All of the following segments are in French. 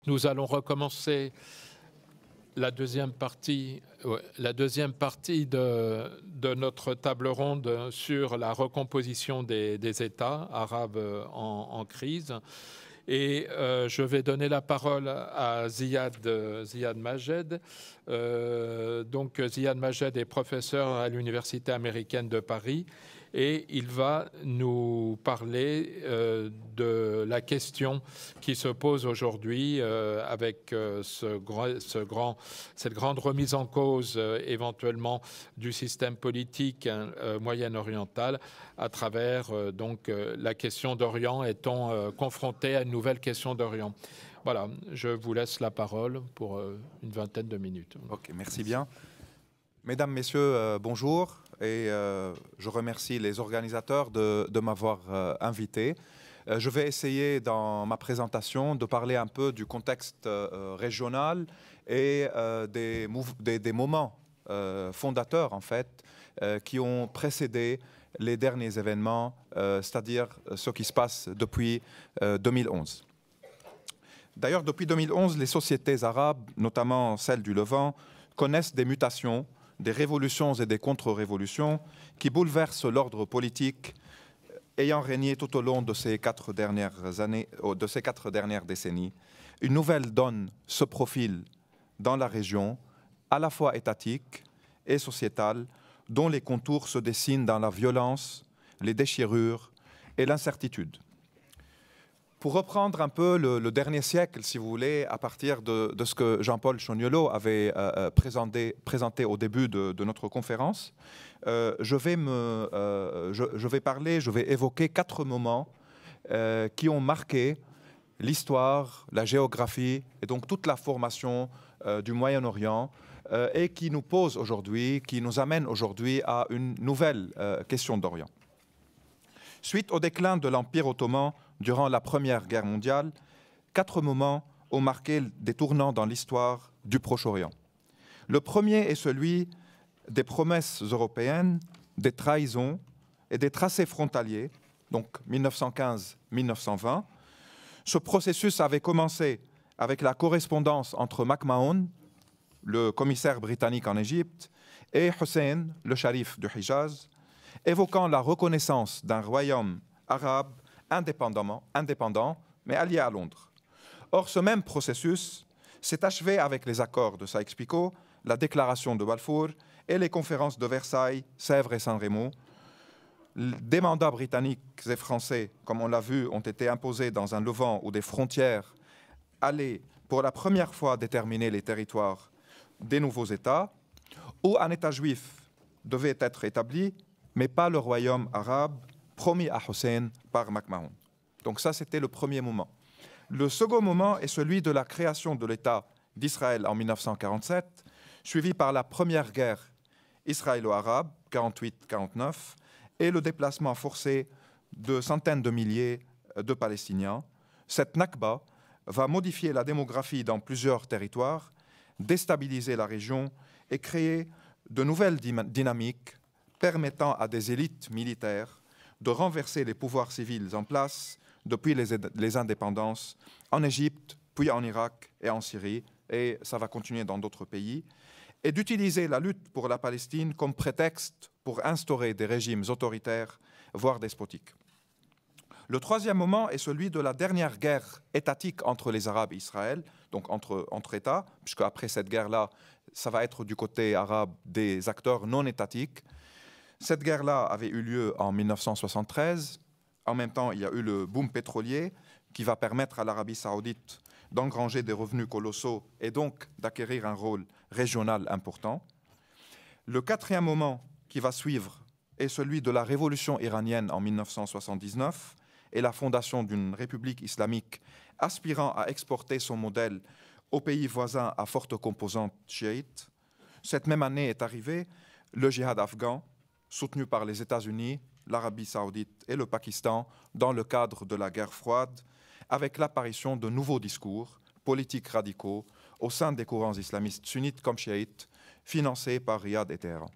Nous allons recommencer la deuxième partie de notre table ronde sur la recomposition des États arabes en crise. Et je vais donner la parole à Ziad Majed. Donc Ziad Majed est professeur à l'Université américaine de Paris et il va nous parler de la question qui se pose aujourd'hui avec cette grande remise en cause éventuellement du système politique moyen-oriental à travers donc la question d'Orient étant confrontée à une nouvelle question d'Orient. Voilà, je vous laisse la parole pour une vingtaine de minutes. Ok, merci bien. Mesdames, Messieurs, bonjour et je remercie les organisateurs de m'avoir invité. Je vais essayer dans ma présentation de parler un peu du contexte régional et des moments fondateurs en fait qui ont précédé les derniers événements, c'est-à-dire ce qui se passe depuis 2011. D'ailleurs, depuis 2011, les sociétés arabes, notamment celles du Levant, connaissent des mutations, des révolutions et des contre-révolutions qui bouleversent l'ordre politique ayant régné tout au long de ces 4 dernières années, de ces 4 dernières décennies. Une nouvelle donne se profile dans la région, à la fois étatique et sociétale, dont les contours se dessinent dans la violence, les déchirures et l'incertitude. Pour reprendre un peu le dernier siècle, si vous voulez, à partir de ce que Jean-Paul Choniolo avait présenté au début de notre conférence, je vais évoquer 4 moments qui ont marqué l'histoire, la géographie et donc toute la formation du Moyen-Orient et qui nous pose aujourd'hui, qui nous amène aujourd'hui à une nouvelle question d'Orient. Suite au déclin de l'Empire ottoman durant la Première Guerre mondiale, 4 moments ont marqué des tournants dans l'histoire du Proche-Orient. Le premier est celui des promesses européennes, des trahisons et des tracés frontaliers, donc 1915-1920. Ce processus avait commencé avec la correspondance entre McMahon, le commissaire britannique en Égypte, et Hussein, le shérif du Hijaz, évoquant la reconnaissance d'un royaume arabe indépendant, mais allié à Londres. Or, ce même processus s'est achevé avec les accords de Sykes-Picot, la déclaration de Balfour et les conférences de Versailles, Sèvres et San Remo. Des mandats britanniques et français, comme on l'a vu, ont été imposés dans un Levant où des frontières allaient pour la première fois déterminer les territoires des nouveaux États, où un État juif devait être établi, mais pas le royaume arabe promis à Hussein par McMahon. Donc ça, c'était le premier moment. Le second moment est celui de la création de l'État d'Israël en 1947, suivi par la première guerre israélo-arabe, 48-49, et le déplacement forcé de centaines de milliers de Palestiniens. Cette Nakba va modifier la démographie dans plusieurs territoires, déstabiliser la région et créer de nouvelles dynamiques permettant à des élites militaires de renverser les pouvoirs civils en place depuis les indépendances en Égypte, puis en Irak et en Syrie, et ça va continuer dans d'autres pays, et d'utiliser la lutte pour la Palestine comme prétexte pour instaurer des régimes autoritaires, voire despotiques. Le troisième moment est celui de la dernière guerre étatique entre les Arabes et Israël, donc entre États, puisque après cette guerre-là, ça va être du côté arabe des acteurs non étatiques. Cette guerre-là avait eu lieu en 1973. En même temps, il y a eu le boom pétrolier qui va permettre à l'Arabie saoudite d'engranger des revenus colossaux et donc d'acquérir un rôle régional important. Le quatrième moment qui va suivre est celui de la révolution iranienne en 1979 et la fondation d'une république islamique aspirant à exporter son modèle aux pays voisins à forte composante chiite. Cette même année est arrivé le djihad afghan, soutenu par les États-Unis, l'Arabie saoudite et le Pakistan dans le cadre de la guerre froide, avec l'apparition de nouveaux discours politiques radicaux au sein des courants islamistes sunnites comme chiites, financés par Riyad et Téhéran.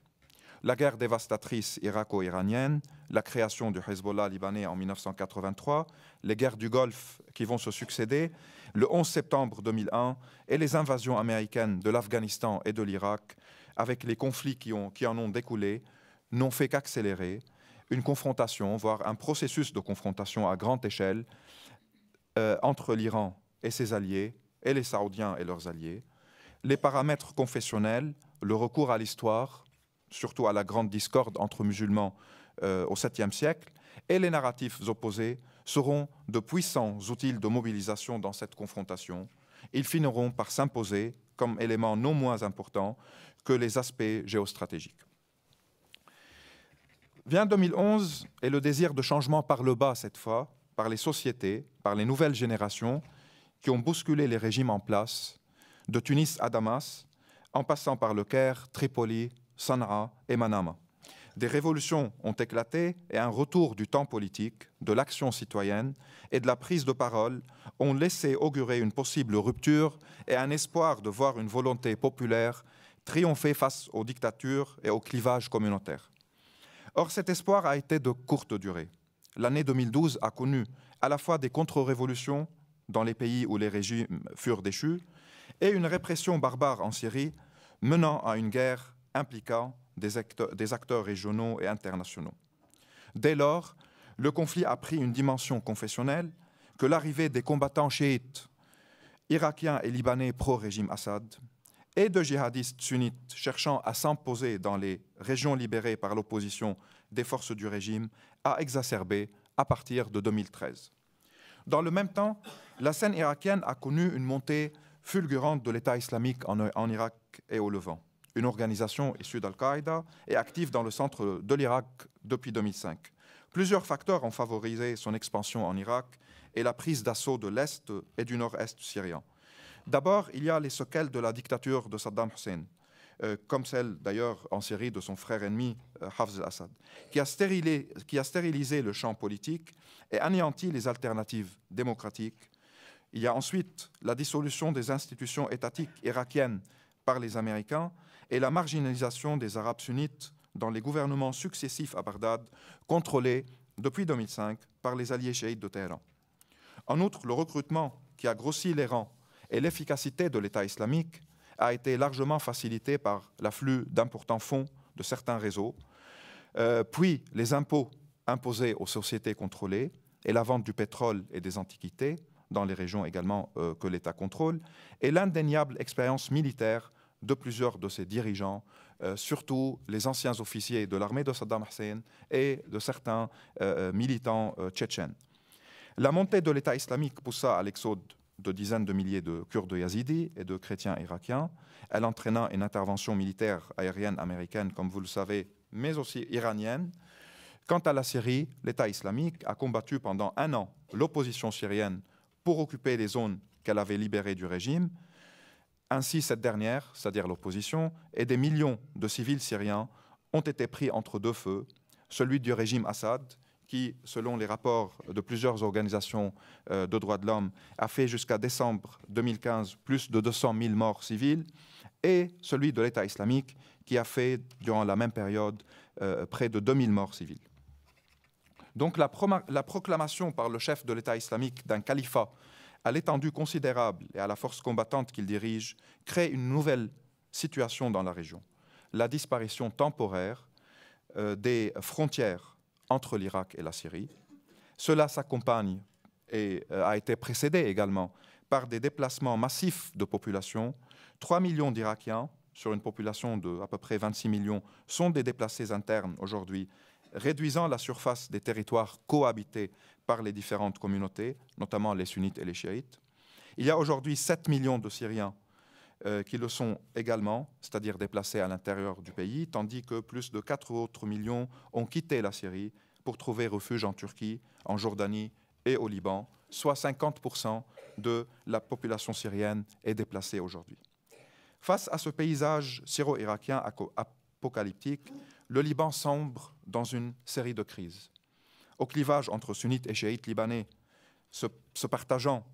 la guerre dévastatrice irako-iranienne, la création du Hezbollah libanais en 1983, les guerres du Golfe qui vont se succéder, le 11 septembre 2001 et les invasions américaines de l'Afghanistan et de l'Irak, avec les conflits qui en ont découlé, n'ont fait qu'accélérer une confrontation, voire un processus de confrontation à grande échelle entre l'Iran et ses alliés, et les Saoudiens et leurs alliés, les paramètres confessionnels, le recours à l'histoire, surtout à la grande discorde entre musulmans au 7e siècle, et les narratifs opposés seront de puissants outils de mobilisation dans cette confrontation. Ils finiront par s'imposer comme élément non moins important que les aspects géostratégiques. Vient 2011 et le désir de changement par le bas cette fois, par les sociétés, par les nouvelles générations qui ont bousculé les régimes en place, de Tunis à Damas, en passant par le Caire, Tripoli, Sanaa et Manama. Des révolutions ont éclaté et un retour du temps politique, de l'action citoyenne et de la prise de parole ont laissé augurer une possible rupture et un espoir de voir une volonté populaire triompher face aux dictatures et aux clivages communautaires. Or, cet espoir a été de courte durée. L'année 2012 a connu à la fois des contre-révolutions dans les pays où les régimes furent déchus et une répression barbare en Syrie menant à une guerre impliquant des acteurs régionaux et internationaux. Dès lors, le conflit a pris une dimension confessionnelle que l'arrivée des combattants chiites, irakiens et libanais pro-régime Assad, et de djihadistes sunnites cherchant à s'imposer dans les régions libérées par l'opposition des forces du régime a exacerbé à partir de 2013. Dans le même temps, la scène irakienne a connu une montée fulgurante de l'État islamique en Irak et au Levant. Une organisation issue d'Al-Qaïda est active dans le centre de l'Irak depuis 2005. Plusieurs facteurs ont favorisé son expansion en Irak et la prise d'assaut de l'Est et du Nord-Est syrien. D'abord, il y a les séquelles de la dictature de Saddam Hussein, comme celle d'ailleurs en Syrie de son frère ennemi Hafez al-Assad, qui a stérilisé le champ politique et anéanti les alternatives démocratiques. Il y a ensuite la dissolution des institutions étatiques irakiennes par les Américains et la marginalisation des Arabes sunnites dans les gouvernements successifs à Bagdad, contrôlés depuis 2005 par les alliés chiites de Téhéran. En outre, le recrutement qui a grossi les rangs et l'efficacité de l'État islamique a été largement facilité par l'afflux d'importants fonds de certains réseaux, puis les impôts imposés aux sociétés contrôlées et la vente du pétrole et des antiquités dans les régions également que l'État contrôle, et l'indéniable expérience militaire de plusieurs de ses dirigeants, surtout les anciens officiers de l'armée de Saddam Hussein et de certains militants tchétchènes. La montée de l'État islamique poussa à l'exode de dizaines de milliers de Kurdes yazidis et de chrétiens irakiens. Elle entraîna une intervention militaire aérienne américaine, comme vous le savez, mais aussi iranienne. Quant à la Syrie, l'État islamique a combattu pendant 1 an l'opposition syrienne pour occuper les zones qu'elle avait libérées du régime. Ainsi, cette dernière, c'est-à-dire l'opposition, et des millions de civils syriens ont été pris entre deux feux, celui du régime Assad, qui, selon les rapports de plusieurs organisations de droits de l'homme, a fait jusqu'à décembre 2015 plus de 200 000 morts civils, et celui de l'État islamique, qui a fait, durant la même période, près de 2000 morts civils. Donc la proclamation par le chef de l'État islamique d'un califat à l'étendue considérable et à la force combattante qu'il dirige crée une nouvelle situation dans la région. La disparition temporaire des frontières entre l'Irak et la Syrie. Cela s'accompagne et a été précédé également par des déplacements massifs de population. 3 millions d'Irakiens, sur une population de à peu près 26 millions, sont des déplacés internes aujourd'hui, réduisant la surface des territoires cohabités par les différentes communautés, notamment les sunnites et les chiites. Il y a aujourd'hui 7 millions de Syriens qui le sont également, c'est-à-dire déplacés à l'intérieur du pays, tandis que plus de 4 autres millions ont quitté la Syrie pour trouver refuge en Turquie, en Jordanie et au Liban, soit 50% de la population syrienne est déplacée aujourd'hui. Face à ce paysage syro-irakien apocalyptique, le Liban sombre dans une série de crises. Au clivage entre sunnites et chiites libanais, se partageant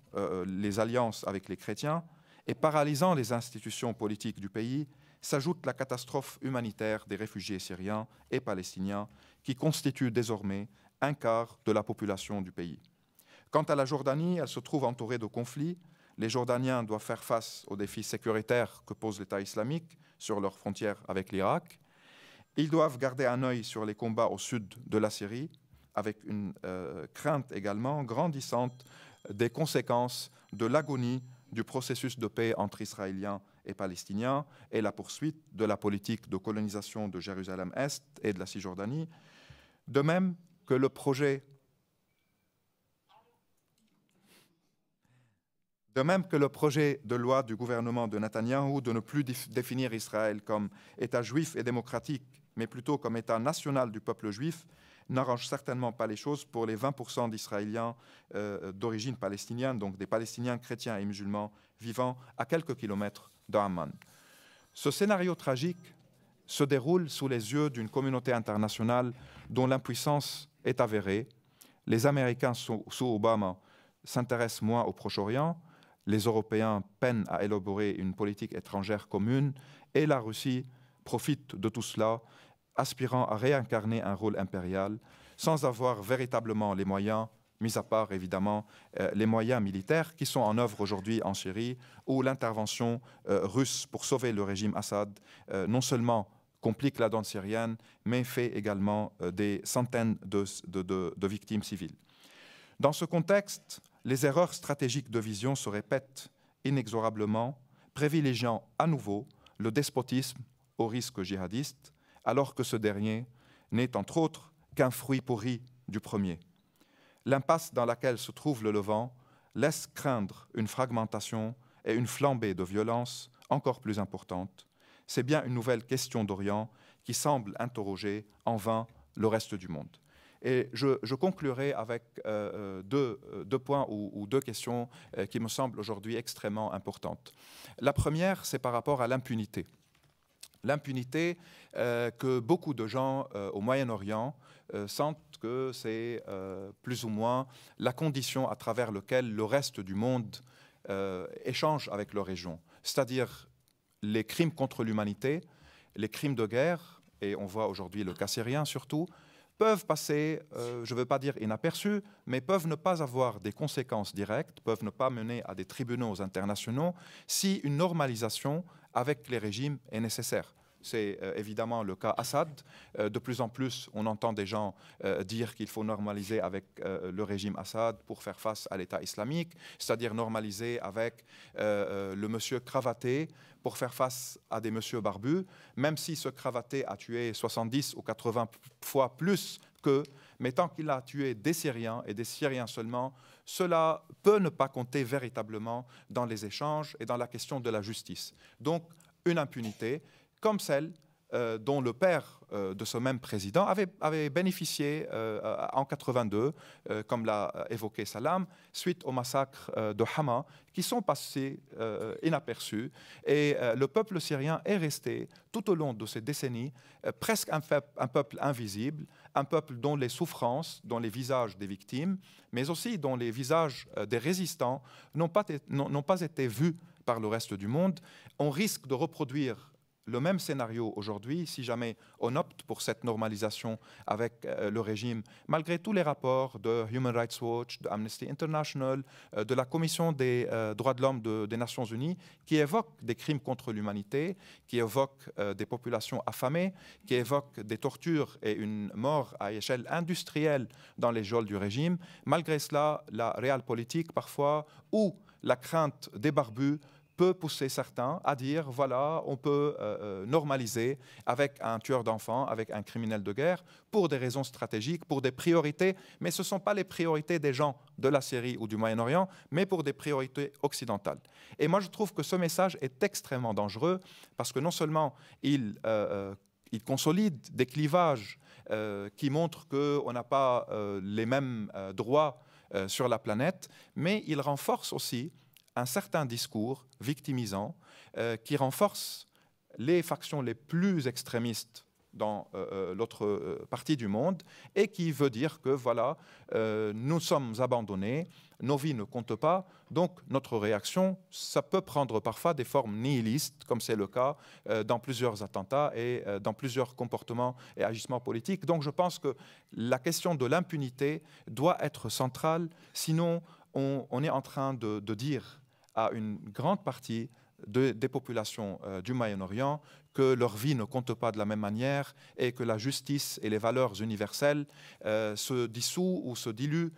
les alliances avec les chrétiens et paralysant les institutions politiques du pays, s'ajoute la catastrophe humanitaire des réfugiés syriens et palestiniens qui constituent désormais un quart de la population du pays. Quant à la Jordanie, elle se trouve entourée de conflits. Les Jordaniens doivent faire face aux défis sécuritaires que pose l'État islamique sur leurs frontières avec l'Irak. Ils doivent garder un œil sur les combats au sud de la Syrie, avec une crainte également grandissante des conséquences de l'agonie du processus de paix entre Israéliens et Palestiniens et la poursuite de la politique de colonisation de Jérusalem-Est et de la Cisjordanie, de même que le projet de loi du gouvernement de Netanyahou de ne plus définir Israël comme État juif et démocratique, mais plutôt comme État national du peuple juif, n'arrange certainement pas les choses pour les 20% d'Israéliens d'origine palestinienne, donc des Palestiniens chrétiens et musulmans vivant à quelques kilomètres d'Amman. Ce scénario tragique se déroule sous les yeux d'une communauté internationale dont l'impuissance est avérée. Les Américains sous Obama s'intéressent moins au Proche-Orient, les Européens peinent à élaborer une politique étrangère commune et la Russie profite de tout cela, aspirant à réincarner un rôle impérial sans avoir véritablement les moyens, mis à part évidemment les moyens militaires qui sont en œuvre aujourd'hui en Syrie, où l'intervention russe pour sauver le régime Assad non seulement complique la donne syrienne, mais fait également des centaines de victimes civiles. Dans ce contexte, les erreurs stratégiques de vision se répètent inexorablement, privilégiant à nouveau le despotisme au risque djihadiste, alors que ce dernier n'est entre autres qu'un fruit pourri du premier. L'impasse dans laquelle se trouve le Levant laisse craindre une fragmentation et une flambée de violence encore plus importante. C'est bien une nouvelle question d'Orient qui semble interroger en vain le reste du monde. Et je conclurai avec deux points ou deux questions qui me semblent aujourd'hui extrêmement importantes. La première, c'est par rapport à l'impunité. L'impunité que beaucoup de gens au Moyen-Orient sentent que c'est plus ou moins la condition à travers laquelle le reste du monde échange avec leur région. C'est-à-dire les crimes contre l'humanité, les crimes de guerre, et on voit aujourd'hui le cas syrien surtout, peuvent passer, je ne veux pas dire inaperçus, mais peuvent ne pas avoir des conséquences directes, peuvent ne pas mener à des tribunaux internationaux si une normalisation avec les régimes est nécessaire. C'est évidemment le cas Assad. De plus en plus, on entend des gens dire qu'il faut normaliser avec le régime Assad pour faire face à l'État islamique, c'est-à-dire normaliser avec le monsieur cravaté pour faire face à des messieurs barbus, même si ce cravaté a tué 70 ou 80 fois plus qu'eux, mais tant qu'il a tué des Syriens et des Syriens seulement, cela peut ne pas compter véritablement dans les échanges et dans la question de la justice. Donc, une impunité comme celle dont le père de ce même président avait bénéficié en 82, comme l'a évoqué Salam, suite au massacre de Hama, qui sont passés inaperçus. Et le peuple syrien est resté, tout au long de ces décennies, presque un peuple invisible, un peuple dont les souffrances, dont les visages des victimes, mais aussi dont les visages des résistants n'ont pas été vus par le reste du monde. On risque de reproduire le même scénario aujourd'hui, si jamais on opte pour cette normalisation avec le régime, malgré tous les rapports de Human Rights Watch, de Amnesty International, de la Commission des droits de l'homme des Nations Unies, qui évoquent des crimes contre l'humanité, qui évoquent des populations affamées, qui évoquent des tortures et une mort à échelle industrielle dans les geôles du régime. Malgré cela, la réelle politique, parfois, ou la crainte des barbus, peut pousser certains à dire, voilà, on peut normaliser avec un tueur d'enfants, avec un criminel de guerre, pour des raisons stratégiques, pour des priorités, mais ce ne sont pas les priorités des gens de la Syrie ou du Moyen-Orient, mais pour des priorités occidentales. Et moi, je trouve que ce message est extrêmement dangereux, parce que non seulement il consolide des clivages qui montrent qu'on n'a pas les mêmes droits sur la planète, mais il renforce aussi un certain discours victimisant qui renforce les factions les plus extrémistes dans l'autre partie du monde et qui veut dire que voilà, nous sommes abandonnés, nos vies ne comptent pas, donc notre réaction, ça peut prendre parfois des formes nihilistes, comme c'est le cas dans plusieurs attentats et dans plusieurs comportements et agissements politiques. Donc je pense que la question de l'impunité doit être centrale, sinon on est en train de dire à une grande partie des populations du Moyen-Orient que leur vie ne compte pas de la même manière et que la justice et les valeurs universelles se dissouent ou se diluent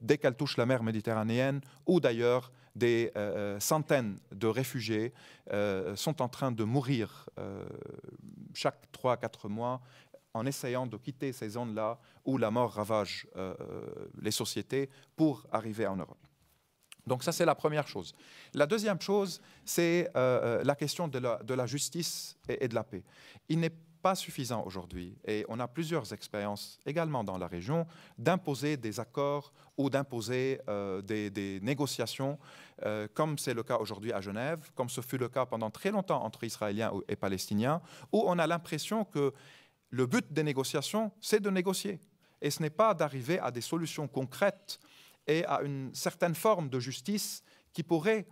dès qu'elles touchent la mer Méditerranéenne, ou d'ailleurs des centaines de réfugiés sont en train de mourir chaque 3 à 4 mois en essayant de quitter ces zones-là où la mort ravage les sociétés pour arriver en Europe. Donc ça, c'est la première chose. La deuxième chose, c'est la question de la justice et de la paix. Il n'est pas suffisant aujourd'hui, et on a plusieurs expériences également dans la région, d'imposer des accords ou d'imposer des négociations, comme c'est le cas aujourd'hui à Genève, comme ce fut le cas pendant très longtemps entre Israéliens et Palestiniens, où on a l'impression que le but des négociations, c'est de négocier. Et ce n'est pas d'arriver à des solutions concrètes et à une certaine forme de justice qui pourrait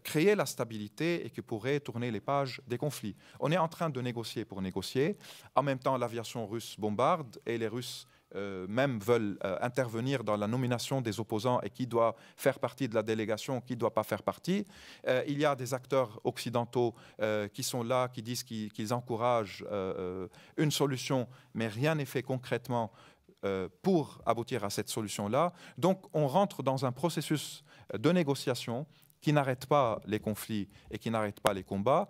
créer la stabilité et qui pourrait tourner les pages des conflits. On est en train de négocier pour négocier. En même temps, l'aviation russe bombarde et les Russes même veulent intervenir dans la nomination des opposants et qui doit faire partie de la délégation, qui ne doit pas faire partie. Il y a des acteurs occidentaux qui sont là, qui disent qu'ils encouragent une solution, mais rien n'est fait concrètement pour aboutir à cette solution-là. Donc on rentre dans un processus de négociation qui n'arrête pas les conflits et qui n'arrête pas les combats,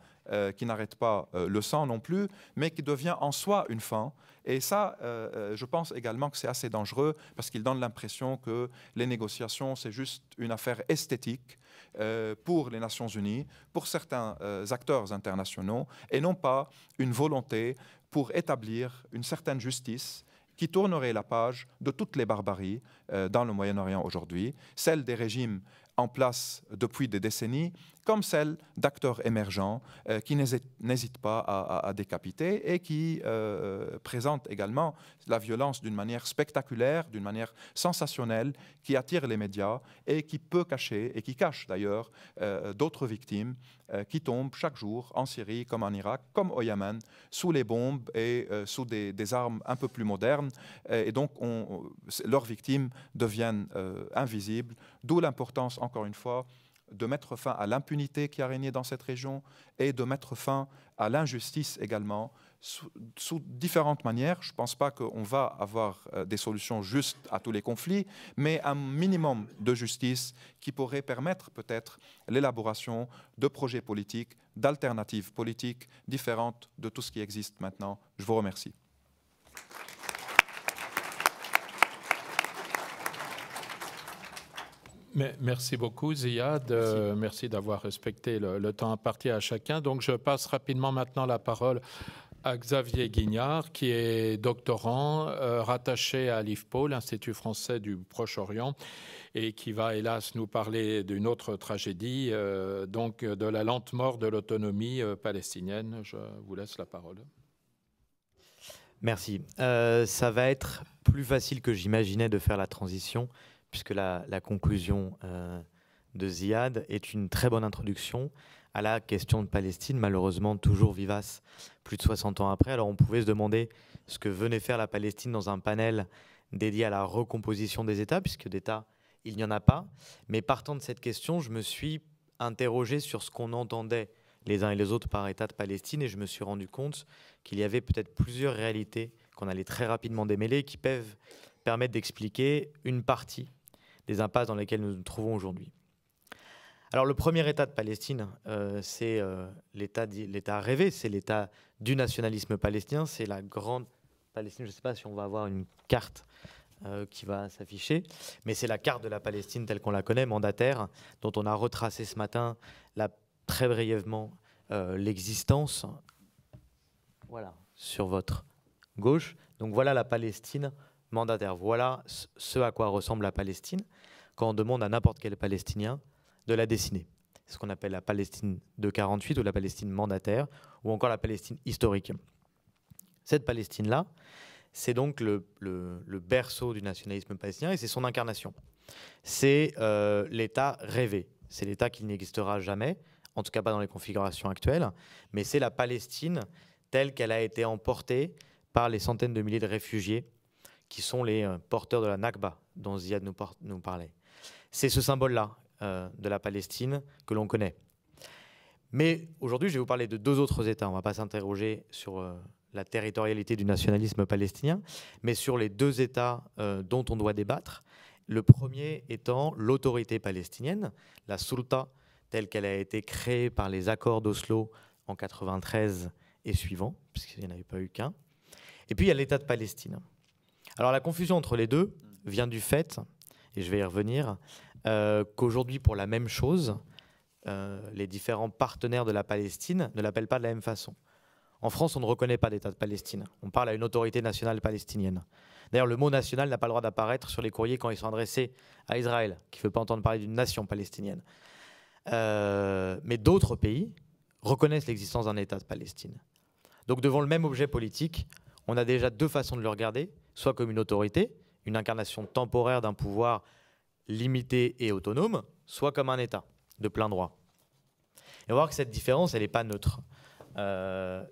qui n'arrête pas le sang non plus, mais qui devient en soi une fin. Et ça, je pense également que c'est assez dangereux parce qu'il donne l'impression que les négociations, c'est juste une affaire esthétique pour les Nations Unies, pour certains acteurs internationaux, et non pas une volonté pour établir une certaine justice qui tournerait la page de toutes les barbaries dans le Moyen-Orient aujourd'hui, celle des régimes en place depuis des décennies, comme celle d'acteurs émergents qui n'hésitent pas à décapiter et qui présentent également la violence d'une manière spectaculaire, d'une manière sensationnelle, qui attire les médias et qui peut cacher, et qui cache d'ailleurs, d'autres victimes qui tombent chaque jour en Syrie, comme en Irak, comme au Yémen, sous les bombes et sous des armes un peu plus modernes. Et donc, leurs victimes deviennent invisibles, d'où l'importance, encore une fois, de mettre fin à l'impunité qui a régné dans cette région et de mettre fin à l'injustice également, sous différentes manières. Je ne pense pas qu'on va avoir des solutions justes à tous les conflits, mais un minimum de justice qui pourrait permettre peut-être l'élaboration de projets politiques, d'alternatives politiques différentes de tout ce qui existe maintenant. Je vous remercie. Merci beaucoup, Ziad. Merci d'avoir respecté le temps imparti à chacun. Donc, je passe rapidement maintenant la parole à Xavier Guignard, qui est doctorant rattaché à l'IFPO, l'Institut français du Proche-Orient, et qui va, hélas, nous parler d'une autre tragédie, donc de la lente mort de l'autonomie palestinienne. Je vous laisse la parole. Merci. Ça va être plus facile que j'imaginais de faire la transition, puisque la conclusion de Ziad est une très bonne introduction à la question de Palestine, malheureusement toujours vivace plus de 60 ans après. Alors on pouvait se demander ce que venait faire la Palestine dans un panel dédié à la recomposition des États, puisque d'États, il n'y en a pas. Mais partant de cette question, je me suis interrogé sur ce qu'on entendait les uns et les autres par État de Palestine, et je me suis rendu compte qu'il y avait peut-être plusieurs réalités qu'on allait très rapidement démêler, qui peuvent permettre d'expliquer une partie des impasses dans lesquelles nous nous trouvons aujourd'hui. Alors le premier État de Palestine, c'est l'État rêvé, c'est l'État du nationalisme palestinien, c'est la grande Palestine. Je ne sais pas si on va avoir une carte qui va s'afficher, mais c'est la carte de la Palestine telle qu'on la connaît, mandataire, dont on a retracé ce matin très brièvement l'existence. Voilà, sur votre gauche. Donc voilà la Palestine mandataire. Voilà ce à quoi ressemble la Palestine quand on demande à n'importe quel Palestinien de la dessiner. C'est ce qu'on appelle la Palestine de 48 ou la Palestine mandataire ou encore la Palestine historique. Cette Palestine-là, c'est donc le berceau du nationalisme palestinien et c'est son incarnation. C'est l'État rêvé. C'est l'État qui n'existera jamais, en tout cas pas dans les configurations actuelles, mais c'est la Palestine telle qu'elle a été emportée par les centaines de milliers de réfugiés qui sont les porteurs de la Nakba dont Ziad nous parlait. C'est ce symbole-là de la Palestine que l'on connaît. Mais aujourd'hui, je vais vous parler de deux autres États. On ne va pas s'interroger sur la territorialité du nationalisme palestinien, mais sur les deux États dont on doit débattre. Le premier étant l'autorité palestinienne, la Sulta, telle qu'elle a été créée par les accords d'Oslo en 1993 et suivant, puisqu'il n'y en avait pas eu qu'un. Et puis il y a l'État de Palestine. Alors la confusion entre les deux vient du fait, et je vais y revenir, qu'aujourd'hui pour la même chose, les différents partenaires de la Palestine ne l'appellent pas de la même façon. En France, on ne reconnaît pas d'État de Palestine. On parle à une autorité nationale palestinienne. D'ailleurs, le mot national n'a pas le droit d'apparaître sur les courriers quand ils sont adressés à Israël, qui ne veut pas entendre parler d'une nation palestinienne. Mais d'autres pays reconnaissent l'existence d'un État de Palestine. Donc devant le même objet politique, on a déjà deux façons de le regarder, soit comme une autorité, une incarnation temporaire d'un pouvoir limité et autonome, soit comme un État de plein droit. Et on va voir que cette différence, elle n'est pas neutre.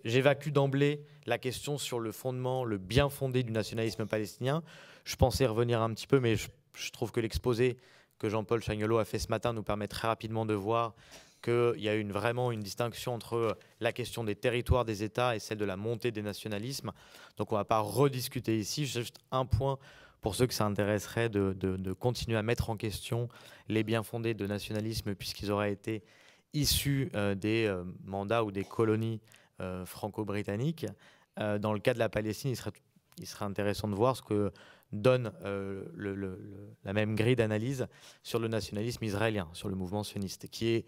J'évacue d'emblée la question sur le fondement, le bien fondé du nationalisme palestinien. Je pensais revenir un petit peu, mais je trouve que l'exposé que Jean-Paul Chagnolo a fait ce matin nous permet très rapidement de voir qu'il y a vraiment une distinction entre la question des territoires des États et celle de la montée des nationalismes. Donc on ne va pas rediscuter ici. Juste un point pour ceux que ça intéresserait de continuer à mettre en question les bien fondés de nationalisme puisqu'ils auraient été issus des mandats ou des colonies franco-britanniques. Dans le cas de la Palestine, il serait intéressant de voir ce que donne la même grille d'analyse sur le nationalisme israélien, sur le mouvement sioniste, qui est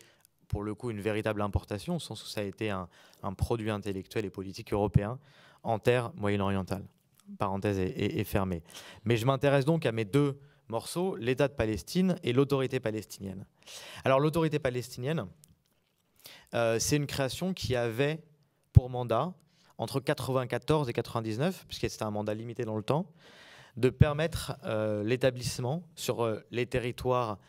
pour le coup une véritable importation, au sens où ça a été un produit intellectuel et politique européen en terre moyen-orientale. Parenthèse est fermée. Mais je m'intéresse donc à mes deux morceaux, l'État de Palestine et l'autorité palestinienne. Alors l'autorité palestinienne, c'est une création qui avait pour mandat, entre 1994 et 1999, puisque c'était un mandat limité dans le temps, de permettre l'établissement sur les territoires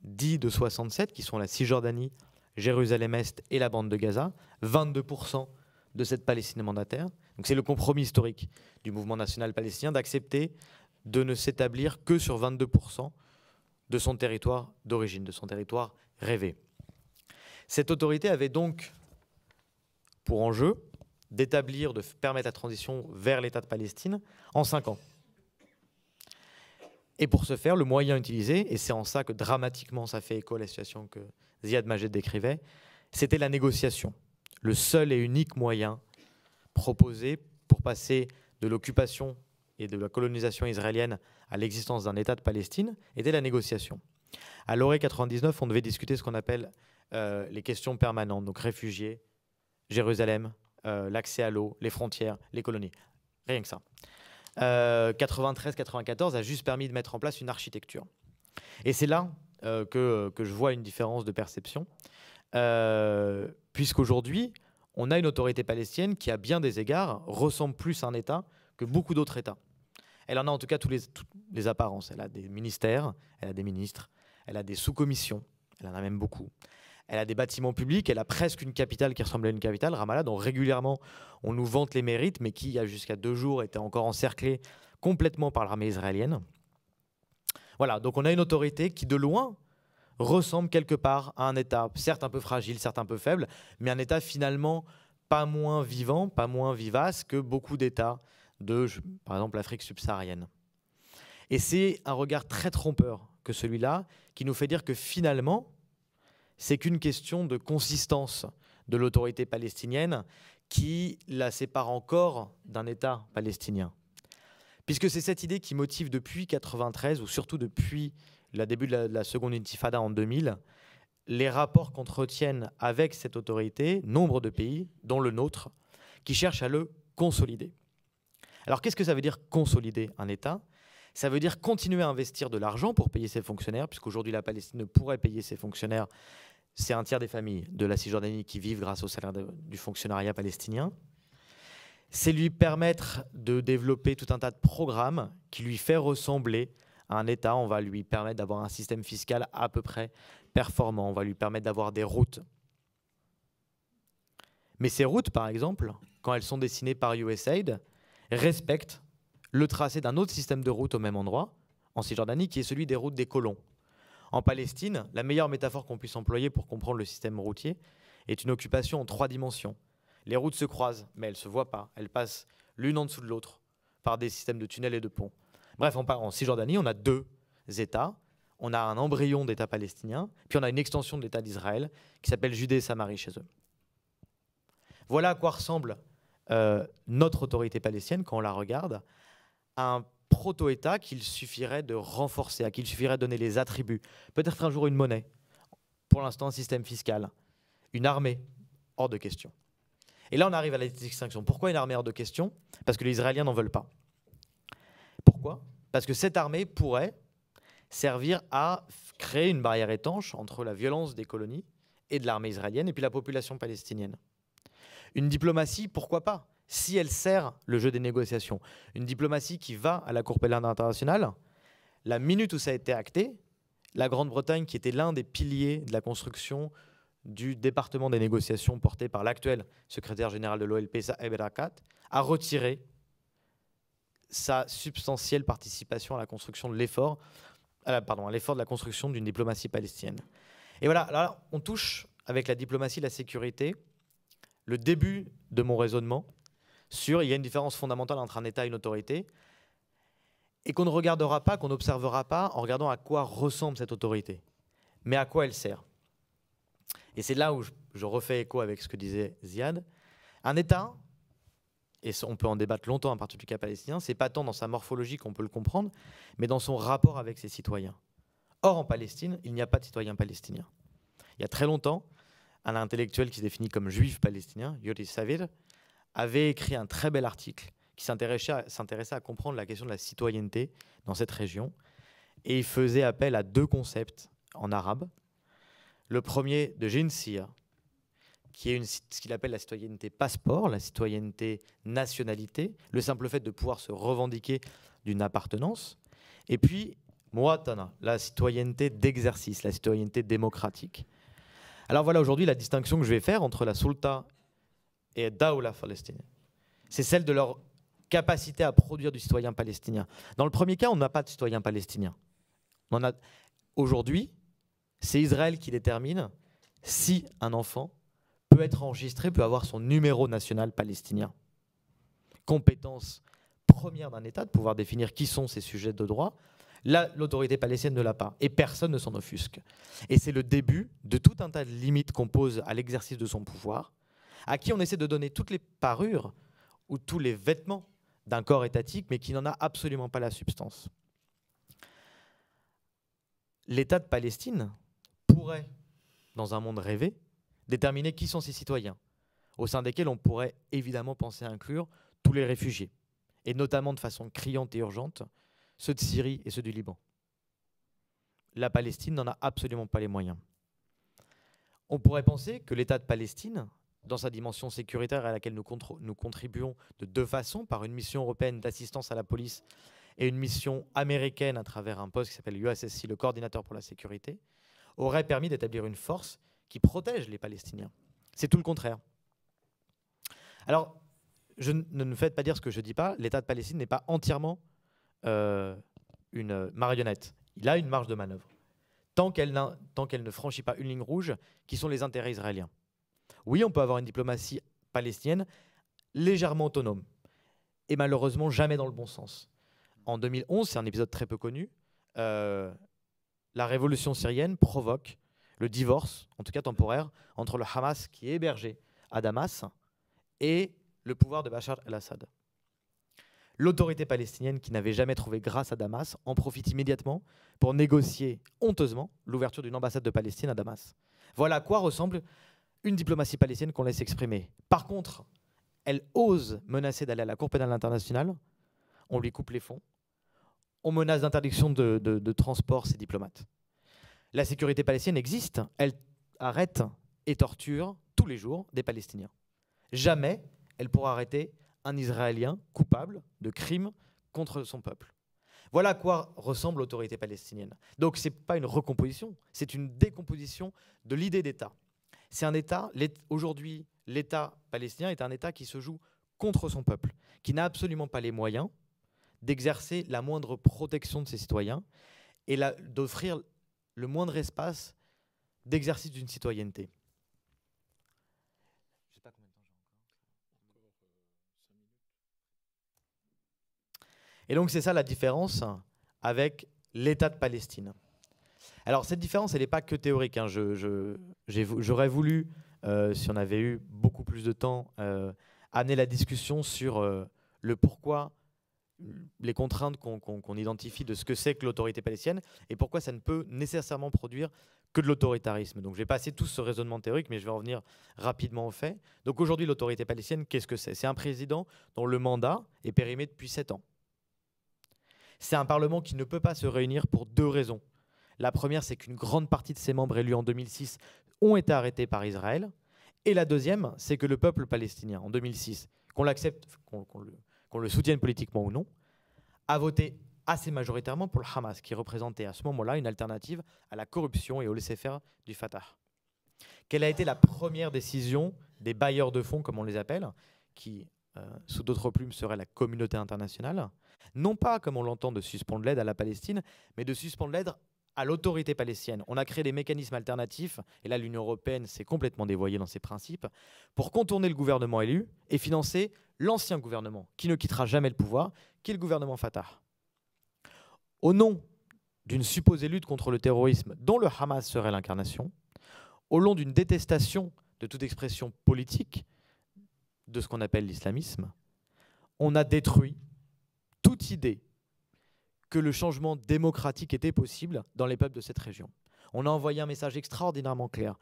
dits de 67, qui sont la Cisjordanie, Jérusalem-Est et la bande de Gaza, 22% de cette Palestine mandataire. Donc c'est le compromis historique du mouvement national palestinien d'accepter de ne s'établir que sur 22% de son territoire d'origine, de son territoire rêvé. Cette autorité avait donc pour enjeu d'établir, de permettre la transition vers l'État de Palestine en 5 ans. Et pour ce faire, le moyen utilisé, et c'est en ça que dramatiquement ça fait écho à la situation que Ziad Majed décrivait, c'était la négociation. Le seul et unique moyen proposé pour passer de l'occupation et de la colonisation israélienne à l'existence d'un État de Palestine était la négociation. À l'ORE 99, on devait discuter ce qu'on appelle les questions permanentes, donc réfugiés, Jérusalem, l'accès à l'eau, les frontières, les colonies. Rien que ça. 93-94 a juste permis de mettre en place une architecture. Et c'est là que je vois une différence de perception, puisqu'aujourd'hui, on a une autorité palestinienne qui, à bien des égards, ressemble plus à un État que beaucoup d'autres États. Elle en a en tout cas toutes les apparences. Elle a des ministères, elle a des ministres, elle a des sous-commissions, elle en a même beaucoup. Elle a des bâtiments publics, elle a presque une capitale qui ressemble à une capitale, Ramallah, dont régulièrement on nous vante les mérites, mais qui, il y a jusqu'à 2 jours, était encore encerclée complètement par l'armée israélienne. Voilà, donc on a une autorité qui, de loin, ressemble quelque part à un État, certes un peu fragile, certes un peu faible, mais un État finalement pas moins vivant, pas moins vivace que beaucoup d'États de, par exemple, l'Afrique subsaharienne. Et c'est un regard très trompeur que celui-là, qui nous fait dire que finalement, c'est qu'une question de consistance de l'autorité palestinienne qui la sépare encore d'un État palestinien. Puisque c'est cette idée qui motive depuis 1993, ou surtout depuis le début de la seconde intifada en 2000, les rapports qu'entretiennent avec cette autorité nombre de pays, dont le nôtre, qui cherchent à le consolider. Alors qu'est-ce que ça veut dire consolider un État ? Ça veut dire continuer à investir de l'argent pour payer ses fonctionnaires, puisqu'aujourd'hui la Palestine ne pourrait payer ses fonctionnaires. C'est un tiers des familles de la Cisjordanie qui vivent grâce au salaire du fonctionnariat palestinien. c'est lui permettre de développer tout un tas de programmes qui lui fait ressembler à un État. On va lui permettre d'avoir un système fiscal à peu près performant. On va lui permettre d'avoir des routes. Mais ces routes, par exemple, quand elles sont dessinées par USAID, respectent le tracé d'un autre système de routes au même endroit, en Cisjordanie, qui est celui des routes des colons. En Palestine, la meilleure métaphore qu'on puisse employer pour comprendre le système routier est une occupation en 3 dimensions. Les routes se croisent, mais elles ne se voient pas. Elles passent l'une en dessous de l'autre par des systèmes de tunnels et de ponts. Bref, en Cisjordanie, on a 2 États. On a un embryon d'État palestinien, puis on a une extension de l'État d'Israël qui s'appelle Judée et Samarie chez eux. Voilà à quoi ressemble notre autorité palestinienne quand on la regarde, à un proto-État qu'il suffirait de renforcer, à qui il suffirait de donner les attributs. Peut-être un jour une monnaie, pour l'instant un système fiscal, une armée, hors de question. Et là on arrive à la distinction. Pourquoi une armée hors de question? Parce que les Israéliens n'en veulent pas. Pourquoi? Parce que cette armée pourrait servir à créer une barrière étanche entre la violence des colonies et de l'armée israélienne et puis la population palestinienne. Une diplomatie, pourquoi pas? Si elle sert le jeu des négociations. Une diplomatie qui va à la Cour pénale internationale, la minute où ça a été acté, la Grande-Bretagne, qui était l'un des piliers de la construction du département des négociations porté par l'actuel secrétaire général de l'OLP, Saeb Erekat, a retiré sa substantielle participation à la construction de l'effort, à l'effort de la construction d'une diplomatie palestinienne. Et voilà, là, on touche avec la diplomatie, la sécurité, le début de mon raisonnement sur il y a une différence fondamentale entre un État et une autorité, et qu'on ne regardera pas, qu'on n'observera pas en regardant à quoi ressemble cette autorité, mais à quoi elle sert. Et c'est là où je refais écho avec ce que disait Ziad. Un État, et on peut en débattre longtemps à partir du cas palestinien, c'est pas tant dans sa morphologie qu'on peut le comprendre, mais dans son rapport avec ses citoyens. Or, en Palestine, il n'y a pas de citoyens palestiniens. Il y a très longtemps, un intellectuel qui se définit comme juif palestinien, Yuri Savir, avait écrit un très bel article qui s'intéressait à comprendre la question de la citoyenneté dans cette région. Et il faisait appel à 2 concepts en arabe. Le premier de jinsiya, qui est ce qu'il appelle la citoyenneté passeport, la citoyenneté nationalité, le simple fait de pouvoir se revendiquer d'une appartenance. Et puis, muwatana, la citoyenneté d'exercice, la citoyenneté démocratique. Alors voilà, aujourd'hui, la distinction que je vais faire entre la sulta et Daoula palestinienne, c'est celle de leur capacité à produire du citoyen palestinien. Dans le premier cas, on n'a pas de citoyen palestinien. Aujourd'hui, c'est Israël qui détermine si un enfant peut être enregistré, peut avoir son numéro national palestinien. Compétence première d'un État de pouvoir définir qui sont ses sujets de droit. Là, l'autorité palestinienne ne l'a pas, et personne ne s'en offusque. Et c'est le début de tout un tas de limites qu'on pose à l'exercice de son pouvoir, à qui on essaie de donner toutes les parures ou tous les vêtements d'un corps étatique, mais qui n'en a absolument pas la substance. L'État de Palestine pourrait, dans un monde rêvé, déterminer qui sont ses citoyens, au sein desquels on pourrait évidemment penser à inclure tous les réfugiés, et notamment de façon criante et urgente, ceux de Syrie et ceux du Liban. La Palestine n'en a absolument pas les moyens. On pourrait penser que l'État de Palestine, dans sa dimension sécuritaire à laquelle nous contribuons de 2 façons, par une mission européenne d'assistance à la police et une mission américaine à travers un poste qui s'appelle USSC, le coordinateur pour la sécurité, aurait permis d'établir une force qui protège les Palestiniens. C'est tout le contraire. Alors, ne me faites pas dire ce que je ne dis pas, l'État de Palestine n'est pas entièrement une marionnette. Il a une marge de manœuvre. Tant qu'elle ne franchit pas une ligne rouge, qui sont les intérêts israéliens. Oui, on peut avoir une diplomatie palestinienne légèrement autonome, et malheureusement jamais dans le bon sens. En 2011, c'est un épisode très peu connu, la révolution syrienne provoque le divorce, en tout cas temporaire, entre le Hamas qui est hébergé à Damas et le pouvoir de Bachar el-Assad. L'autorité palestinienne, qui n'avait jamais trouvé grâce à Damas, en profite immédiatement pour négocier honteusement l'ouverture d'une ambassade de Palestine à Damas. Voilà à quoi ressemble une diplomatie palestinienne qu'on laisse exprimer. Par contre, elle ose menacer d'aller à la Cour pénale internationale, on lui coupe les fonds, on menace d'interdiction de transport ses diplomates. La sécurité palestinienne existe, elle arrête et torture tous les jours des Palestiniens. Jamais elle pourra arrêter un Israélien coupable de crimes contre son peuple. Voilà à quoi ressemble l'autorité palestinienne. Donc ce n'est pas une recomposition, c'est une décomposition de l'idée d'État. C'est un État, aujourd'hui l'État palestinien est un État qui se joue contre son peuple, qui n'a absolument pas les moyens d'exercer la moindre protection de ses citoyens et d'offrir le moindre espace d'exercice d'une citoyenneté. Je sais pas combien de temps j'ai encore. Et donc c'est ça la différence avec l'État de Palestine. Alors cette différence, elle n'est pas que théorique. Hein. J'aurais voulu, si on avait eu beaucoup plus de temps, amener la discussion sur le pourquoi, les contraintes qu'on identifie de ce que c'est que l'autorité palestinienne et pourquoi ça ne peut nécessairement produire que de l'autoritarisme. Donc je vais passer tout ce raisonnement théorique, mais je vais revenir rapidement aux faits. Donc aujourd'hui, l'autorité palestinienne, qu'est-ce que c'est? C'est un président dont le mandat est périmé depuis 7 ans. C'est un parlement qui ne peut pas se réunir pour 2 raisons. La première, c'est qu'une grande partie de ses membres élus en 2006 ont été arrêtés par Israël. Et la deuxième, c'est que le peuple palestinien, en 2006, qu'on l'accepte, qu'on le soutienne politiquement ou non, a voté assez majoritairement pour le Hamas, qui représentait à ce moment-là une alternative à la corruption et au laisser-faire du Fatah. Quelle a été la première décision des bailleurs de fonds, comme on les appelle, qui, sous d'autres plumes, serait la communauté internationale? Non pas, comme on l'entend, de suspendre l'aide à la Palestine, mais de suspendre l'aide à l'autorité palestinienne. On a créé des mécanismes alternatifs, et là l'Union européenne s'est complètement dévoyée dans ses principes, pour contourner le gouvernement élu et financer l'ancien gouvernement, qui ne quittera jamais le pouvoir, qui est le gouvernement Fatah. Au nom d'une supposée lutte contre le terrorisme dont le Hamas serait l'incarnation, au long d'une détestation de toute expression politique de ce qu'on appelle l'islamisme, on a détruit toute idée que le changement démocratique était possible dans les peuples de cette région. On a envoyé un message extraordinairement clair.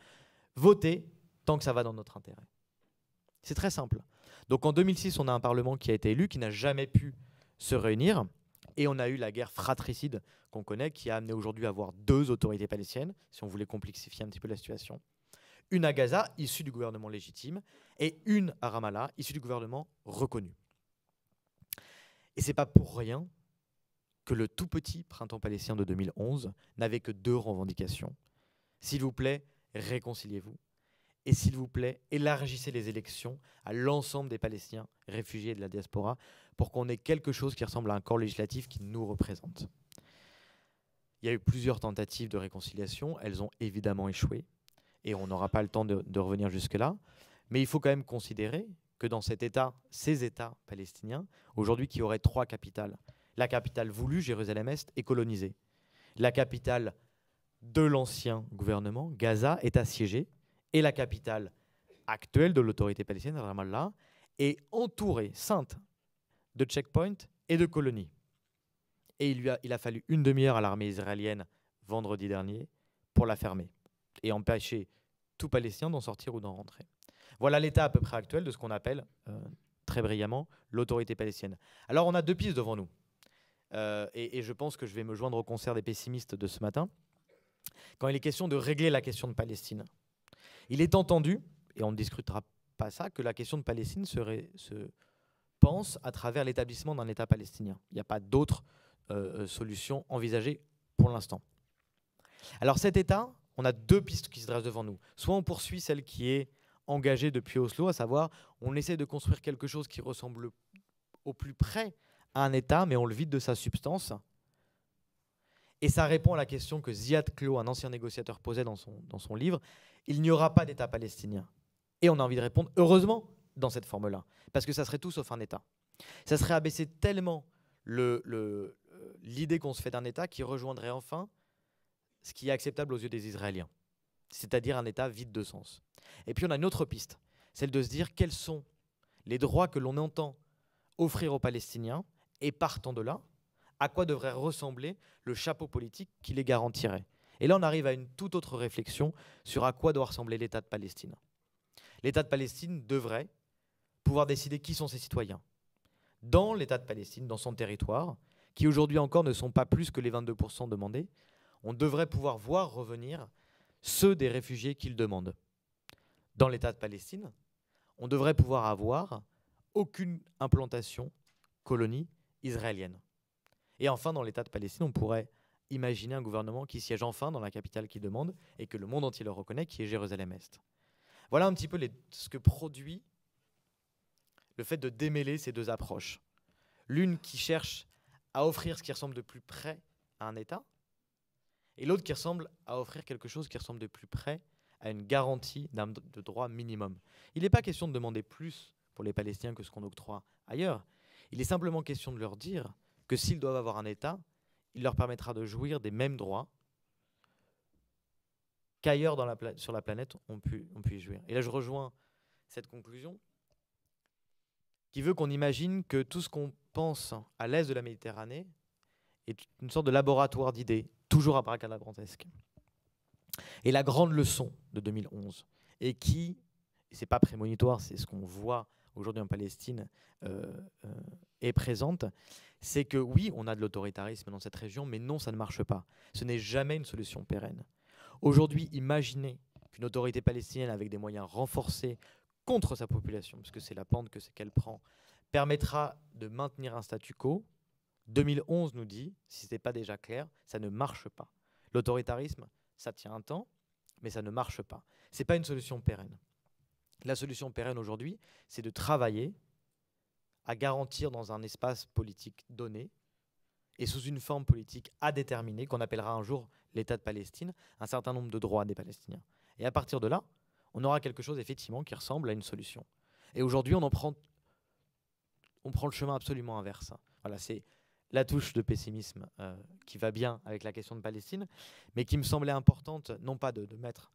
Votez tant que ça va dans notre intérêt. C'est très simple. Donc en 2006, on a un parlement qui a été élu, qui n'a jamais pu se réunir. Et on a eu la guerre fratricide qu'on connaît, qui a amené aujourd'hui à avoir 2 autorités palestiniennes, si on voulait complexifier un petit peu la situation. Une à Gaza, issue du gouvernement légitime, et une à Ramallah, issue du gouvernement reconnu. Et ce n'est pas pour rien que le tout petit printemps palestinien de 2011 n'avait que 2 revendications. S'il vous plaît, réconciliez-vous. Et s'il vous plaît, élargissez les élections à l'ensemble des Palestiniens réfugiés de la diaspora pour qu'on ait quelque chose qui ressemble à un corps législatif qui nous représente. Il y a eu plusieurs tentatives de réconciliation. Elles ont évidemment échoué. Et on n'aura pas le temps de revenir jusque-là. Mais il faut quand même considérer que dans cet État, ces États palestiniens, aujourd'hui qui auraient 3 capitales, la capitale voulue, Jérusalem-Est, est colonisée. La capitale de l'ancien gouvernement, Gaza, est assiégée. Et la capitale actuelle de l'autorité palestinienne, Ramallah, est entourée, ceinte de checkpoints et de colonies. Et il a fallu une demi-heure à l'armée israélienne vendredi dernier pour la fermer et empêcher tout Palestinien d'en sortir ou d'en rentrer. Voilà l'état à peu près actuel de ce qu'on appelle, très brillamment, l'autorité palestinienne. Alors on a 2 pistes devant nous. Et je pense que je vais me joindre au concert des pessimistes de ce matin. Quand il est question de régler la question de Palestine, il est entendu, et on ne discutera pas ça, que la question de Palestine se pense à travers l'établissement d'un État palestinien. Il n'y a pas d'autre solution envisagée pour l'instant. Alors cet État, on a 2 pistes qui se dressent devant nous. Soit on poursuit celle qui est engagée depuis Oslo, à savoir on essaie de construire quelque chose qui ressemble au plus près à un État, mais on le vide de sa substance. Et ça répond à la question que Ziad Klo, un ancien négociateur, posait dans son livre. Il n'y aura pas d'État palestinien. Et on a envie de répondre, heureusement, dans cette forme-là. Parce que ça serait tout sauf un État. Ça serait abaisser tellement l'idée qu'on se fait d'un État qui rejoindrait enfin ce qui est acceptable aux yeux des Israéliens. C'est-à-dire un État vide de sens. Et puis on a une autre piste, celle de se dire quels sont les droits que l'on entend offrir aux Palestiniens, et partant de là, à quoi devrait ressembler le chapeau politique qui les garantirait. Et là, on arrive à une toute autre réflexion sur à quoi doit ressembler l'État de Palestine. L'État de Palestine devrait pouvoir décider qui sont ses citoyens. Dans l'État de Palestine, dans son territoire, qui aujourd'hui encore ne sont pas plus que les 22% demandés, on devrait pouvoir voir revenir ceux des réfugiés qu'il demande. Dans l'État de Palestine, on devrait pouvoir avoir aucune implantation, colonie israélienne. Et enfin, dans l'État de Palestine, on pourrait imaginer un gouvernement qui siège enfin dans la capitale qui demande et que le monde entier le reconnaît, qui est Jérusalem-Est. Voilà un petit peu ce que produit le fait de démêler ces deux approches. L'une qui cherche à offrir ce qui ressemble de plus près à un État, et l'autre qui ressemble à offrir quelque chose qui ressemble de plus près à une garantie de droit minimum. Il n'est pas question de demander plus pour les Palestiniens que ce qu'on octroie ailleurs. Il est simplement question de leur dire que s'ils doivent avoir un État, il leur permettra de jouir des mêmes droits qu'ailleurs sur la planète on peut y jouir. Et là, je rejoins cette conclusion qui veut qu'on imagine que tout ce qu'on pense à l'est de la Méditerranée est une sorte de laboratoire d'idées, toujours abracadabrantesque. Et la grande leçon de 2011, et qui, c'est pas prémonitoire, c'est ce qu'on voit aujourd'hui en Palestine, est présente, c'est que oui, on a de l'autoritarisme dans cette région, mais non, ça ne marche pas. Ce n'est jamais une solution pérenne. Aujourd'hui, imaginez qu'une autorité palestinienne avec des moyens renforcés contre sa population, parce que c'est la pente qu'elle prend, permettra de maintenir un statu quo. 2011 nous dit, si ce n'est pas déjà clair, ça ne marche pas. L'autoritarisme, ça tient un temps, mais ça ne marche pas. Ce n'est pas une solution pérenne. La solution pérenne aujourd'hui, c'est de travailler à garantir dans un espace politique donné et sous une forme politique à déterminer, qu'on appellera un jour l'État de Palestine, un certain nombre de droits des Palestiniens. Et à partir de là, on aura quelque chose effectivement qui ressemble à une solution. Et aujourd'hui, on prend le chemin absolument inverse. Voilà, c'est la touche de pessimisme qui va bien avec la question de Palestine, mais qui me semblait importante, non pas de mettre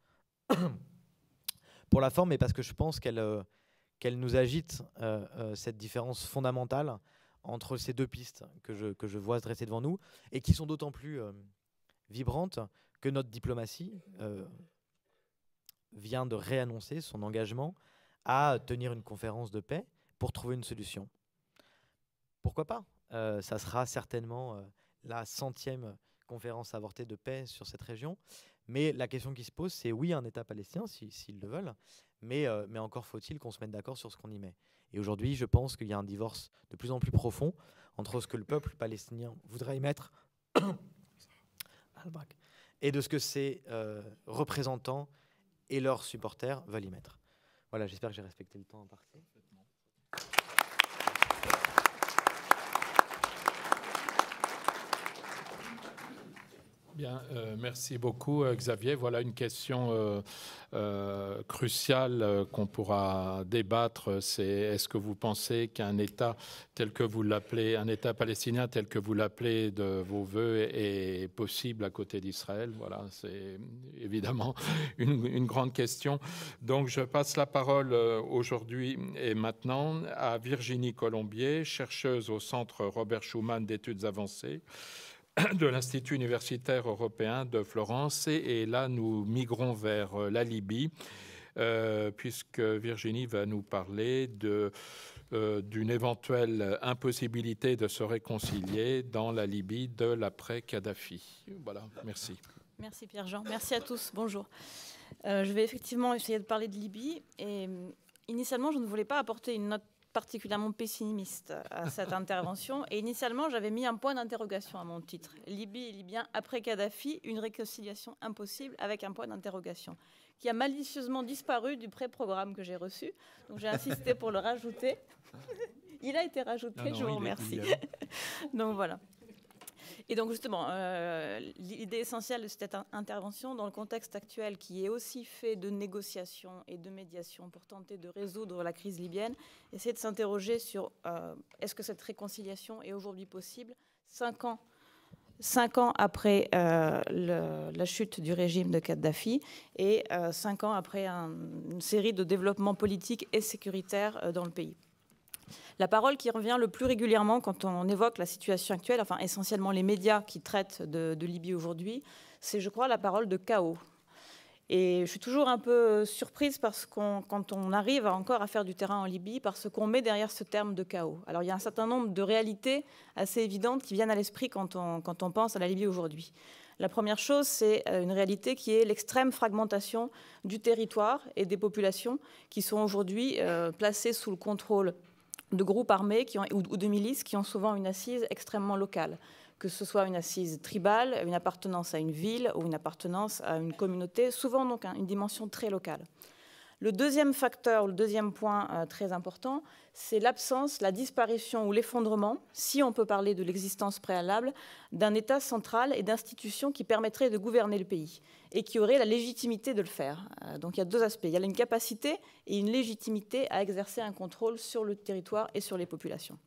pour la forme, mais parce que je pense qu'elle nous agite cette différence fondamentale entre ces deux pistes que je vois se dresser devant nous, et qui sont d'autant plus vibrantes que notre diplomatie vient de réannoncer son engagement à tenir une conférence de paix pour trouver une solution. Pourquoi pas ? Ça sera certainement la 100e conférence avortée de paix sur cette région. Mais la question qui se pose, c'est oui, un État palestinien, s'ils le veulent, mais encore faut-il qu'on se mette d'accord sur ce qu'on y met. Et aujourd'hui, je pense qu'il y a un divorce de plus en plus profond entre ce que le peuple palestinien voudrait y mettre et de ce que ses représentants et leurs supporters veulent y mettre. Voilà, j'espère que j'ai respecté le temps imparti. Bien, merci beaucoup Xavier. Voilà une question cruciale qu'on pourra débattre. C'est est-ce que vous pensez qu'un État tel que vous l'appelez, un État palestinien tel que vous l'appelez de vos voeux est possible à côté d'Israël? Voilà, c'est évidemment une grande question. Donc je passe la parole aujourd'hui et maintenant à Virginie Colombier, chercheuse au Centre Robert Schuman d'études avancées de l'Institut universitaire européen de Florence. Et là, nous migrons vers la Libye, puisque Virginie va nous parler d'une éventuelle impossibilité de se réconcilier dans la Libye de l'après-Kadhafi. Voilà, merci. Merci Pierre-Jean, merci à tous, bonjour. Je vais effectivement essayer de parler de Libye. Et initialement, je ne voulais pas apporter une note particulièrement pessimiste à cette intervention. Et initialement, j'avais mis un point d'interrogation à mon titre. Libye et Libyens après Kadhafi, une réconciliation impossible, avec un point d'interrogation, qui a malicieusement disparu du pré-programme que j'ai reçu. Donc j'ai insisté pour le rajouter. Il a été rajouté, je vous remercie. Donc voilà. Et donc justement, l'idée essentielle de cette intervention, dans le contexte actuel qui est aussi fait de négociations et de médiations pour tenter de résoudre la crise libyenne, essayer de s'interroger sur est-ce que cette réconciliation est aujourd'hui possible 5 ans après la chute du régime de Kadhafi et 5 ans après une série de développements politiques et sécuritaires dans le pays. La parole qui revient le plus régulièrement quand on évoque la situation actuelle, enfin essentiellement les médias qui traitent de Libye aujourd'hui, c'est, je crois, la parole de chaos. Et je suis toujours un peu surprise parce quand on arrive encore à faire du terrain en Libye, parce qu'on met derrière ce terme de chaos. Alors il y a un certain nombre de réalités assez évidentes qui viennent à l'esprit quand on pense à la Libye aujourd'hui. La première chose, c'est une réalité qui est l'extrême fragmentation du territoire et des populations qui sont aujourd'hui placées sous le contrôle de groupes armés ou de milices qui ont souvent une assise extrêmement locale, que ce soit une assise tribale, une appartenance à une ville ou une appartenance à une communauté, souvent donc une dimension très locale. Le deuxième facteur, le deuxième point très important, c'est l'absence, la disparition ou l'effondrement, si on peut parler de l'existence préalable, d'un État central et d'institutions qui permettraient de gouverner le pays et qui auraient la légitimité de le faire. Donc il y a deux aspects. Il y a une capacité et une légitimité à exercer un contrôle sur le territoire et sur les populations.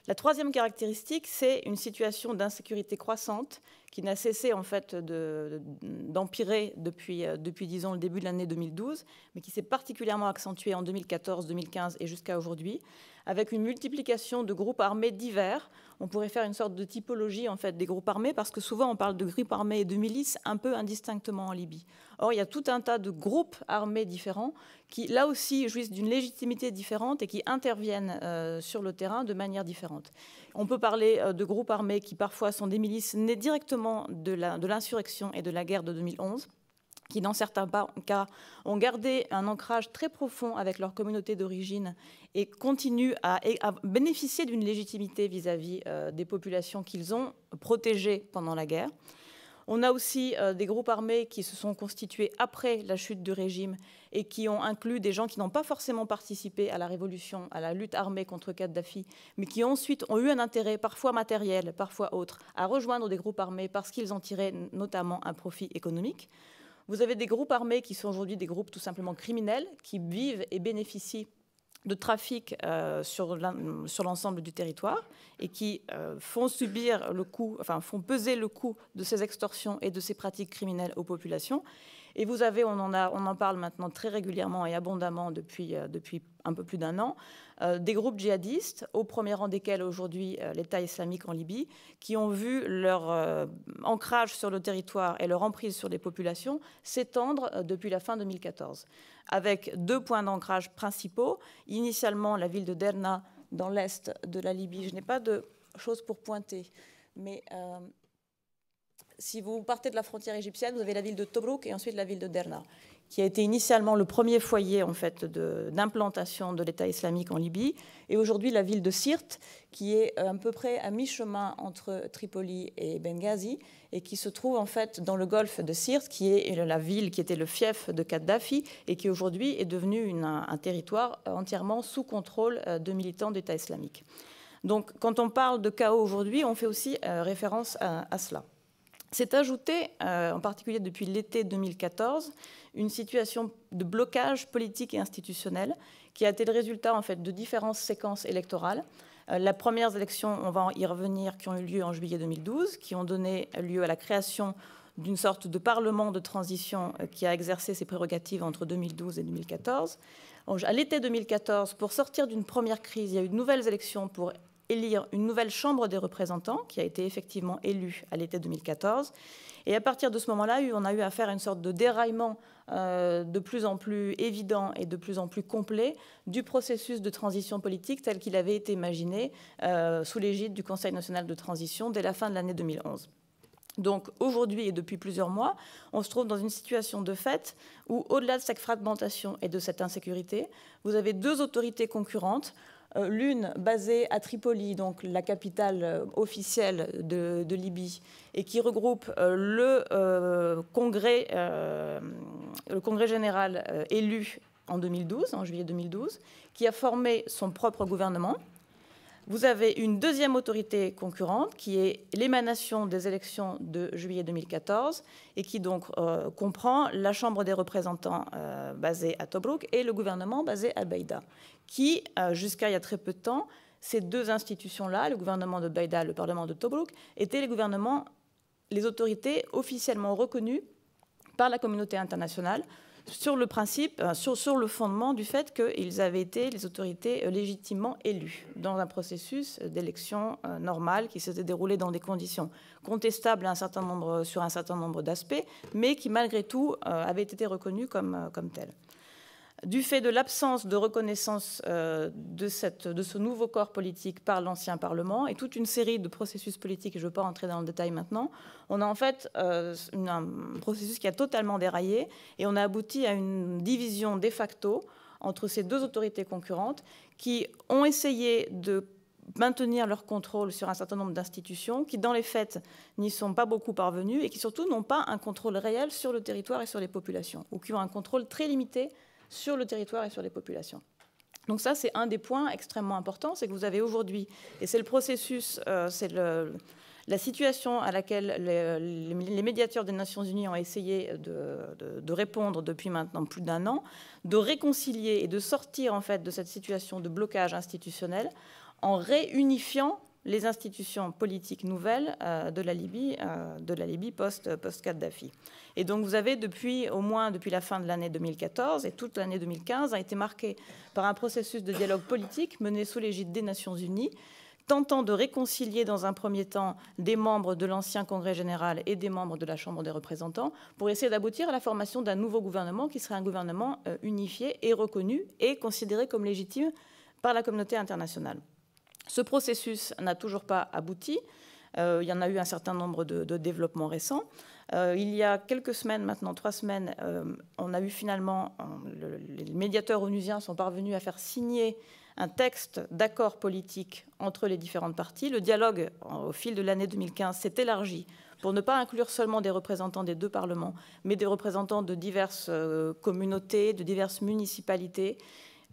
La troisième caractéristique, c'est une situation d'insécurité croissante qui n'a cessé en fait d'empirer depuis, disons, le début de l'année 2012, mais qui s'est particulièrement accentuée en 2014, 2015 et jusqu'à aujourd'hui, avec une multiplication de groupes armés divers. On pourrait faire une sorte de typologie en fait des groupes armés, parce que souvent on parle de groupes armés et de milices un peu indistinctement en Libye. Or, il y a tout un tas de groupes armés différents qui, là aussi, jouissent d'une légitimité différente et qui interviennent sur le terrain de manière différente. On peut parler de groupes armés qui parfois sont des milices nées directement de l'insurrection et de la guerre de 2011, qui dans certains cas ont gardé un ancrage très profond avec leur communauté d'origine et continuent à bénéficier d'une légitimité vis-à-vis des populations qu'ils ont protégées pendant la guerre. On a aussi des groupes armés qui se sont constitués après la chute du régime et qui ont inclus des gens qui n'ont pas forcément participé à la révolution, à la lutte armée contre Kadhafi, mais qui ensuite ont eu un intérêt, parfois matériel, parfois autre, à rejoindre des groupes armés parce qu'ils en tiraient notamment un profit économique. Vous avez des groupes armés qui sont aujourd'hui des groupes tout simplement criminels, qui vivent et bénéficient de trafic sur l'ensemble du territoire et qui font subir le coût, enfin font peser le coût de ces extorsions et de ces pratiques criminelles aux populations. Et vous avez, on en parle maintenant très régulièrement et abondamment depuis un peu plus d'un an, des groupes djihadistes, au premier rang desquels aujourd'hui l'État islamique en Libye, qui ont vu leur ancrage sur le territoire et leur emprise sur les populations s'étendre depuis la fin 2014, avec deux points d'ancrage principaux. Initialement, la ville de Derna, dans l'est de la Libye. Je n'ai pas de choses pour pointer, mais si vous partez de la frontière égyptienne, vous avez la ville de Tobruk et ensuite la ville de Derna, qui a été initialement le premier foyer en fait, d'implantation de l'État islamique en Libye, et aujourd'hui la ville de Sirte, qui est à peu près à mi-chemin entre Tripoli et Benghazi, et qui se trouve en fait dans le golfe de Sirte, qui est la ville qui était le fief de Kadhafi, et qui aujourd'hui est devenu un territoire entièrement sous contrôle de militants d'État islamique. Donc quand on parle de chaos aujourd'hui, on fait aussi référence à cela. C'est ajouté, en particulier depuis l'été 2014, une situation de blocage politique et institutionnel qui a été le résultat en fait, de différentes séquences électorales. Les premières élections, on va y revenir, qui ont eu lieu en juillet 2012, qui ont donné lieu à la création d'une sorte de parlement de transition qui a exercé ses prérogatives entre 2012 et 2014. À l'été 2014, pour sortir d'une première crise, il y a eu de nouvelles élections pour élire une nouvelle Chambre des représentants qui a été effectivement élue à l'été 2014. Et à partir de ce moment-là, on a eu affaire à une sorte de déraillement de plus en plus évident et de plus en plus complet du processus de transition politique tel qu'il avait été imaginé sous l'égide du Conseil national de transition dès la fin de l'année 2011. Donc aujourd'hui et depuis plusieurs mois, on se trouve dans une situation de fait où, au-delà de cette fragmentation et de cette insécurité, vous avez deux autorités concurrentes. L'une basée à Tripoli, donc la capitale officielle de Libye, et qui regroupe le congrès général élu en 2012, en juillet 2012, qui a formé son propre gouvernement. Vous avez une deuxième autorité concurrente qui est l'émanation des élections de juillet 2014 et qui donc comprend la Chambre des représentants basée à Tobruk et le gouvernement basé à Beïda, qui, jusqu'à il y a très peu de temps, ces deux institutions-là, le gouvernement de Beïda et le Parlement de Tobruk, étaient les autorités officiellement reconnues par la communauté internationale sur le principe, sur le fondement du fait qu'ils avaient été les autorités légitimement élues dans un processus d'élection normal qui s'était déroulé dans des conditions contestables sur un certain nombre d'aspects, mais qui malgré tout avaient été reconnus comme tels. Du fait de l'absence de reconnaissance de ce nouveau corps politique par l'ancien Parlement et toute une série de processus politiques, je ne veux pas rentrer dans le détail maintenant, on a en fait un processus qui a totalement déraillé et on a abouti à une division de facto entre ces deux autorités concurrentes qui ont essayé de maintenir leur contrôle sur un certain nombre d'institutions qui, dans les faits, n'y sont pas beaucoup parvenues et qui, surtout, n'ont pas un contrôle réel sur le territoire et sur les populations, ou qui ont un contrôle très limité sur le territoire et sur les populations. Donc ça, c'est un des points extrêmement importants, c'est que vous avez aujourd'hui, et c'est le processus, c'est la situation à laquelle les médiateurs des Nations Unies ont essayé de répondre depuis maintenant plus d'1 an, de réconcilier et de sortir en fait de cette situation de blocage institutionnel en réunifiant les institutions politiques nouvelles de la Libye post-Kadhafi. Et donc vous avez au moins depuis la fin de l'année 2014 et toute l'année 2015 a été marquée par un processus de dialogue politique mené sous l'égide des Nations Unies, tentant de réconcilier dans un premier temps des membres de l'ancien Congrès général et des membres de la Chambre des représentants pour essayer d'aboutir à la formation d'un nouveau gouvernement qui serait un gouvernement unifié et reconnu et considéré comme légitime par la communauté internationale. Ce processus n'a toujours pas abouti. Il y en a eu un certain nombre de développements récents. Il y a quelques semaines, maintenant 3 semaines, on a eu finalement, les médiateurs onusiens sont parvenus à faire signer un texte d'accord politique entre les différentes parties. Le dialogue, au fil de l'année 2015, s'est élargi pour ne pas inclure seulement des représentants des deux parlements, mais des représentants de diverses communautés, de diverses municipalités,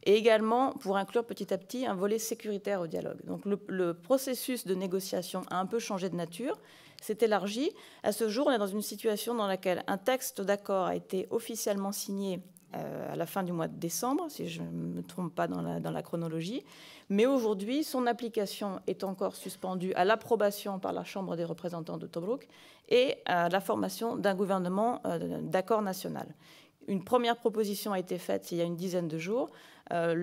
et également pour inclure petit à petit un volet sécuritaire au dialogue. Donc le processus de négociation a un peu changé de nature, s'est élargi. À ce jour, on est dans une situation dans laquelle un texte d'accord a été officiellement signé à la fin du mois de décembre, si je ne me trompe pas dans la chronologie. Mais aujourd'hui, son application est encore suspendue à l'approbation par la Chambre des représentants de Tobrouk et à la formation d'un gouvernement d'accord national. Une première proposition a été faite il y a une dizaine de jours.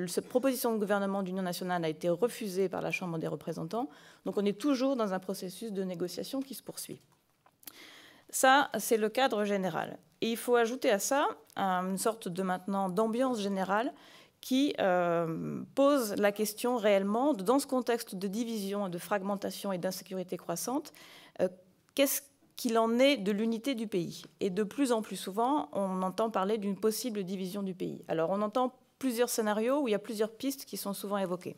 Cette proposition de gouvernement d'union nationale a été refusée par la Chambre des représentants. Donc on est toujours dans un processus de négociation qui se poursuit. Ça, c'est le cadre général. Et il faut ajouter à ça une sorte de maintenant d'ambiance générale qui pose la question réellement, dans ce contexte de division, de fragmentation et d'insécurité croissante, qu'est-ce qu'il en est de l'unité du pays. Et de plus en plus souvent, on entend parler d'une possible division du pays. Alors on entend plusieurs scénarios où il y a plusieurs pistes qui sont souvent évoquées.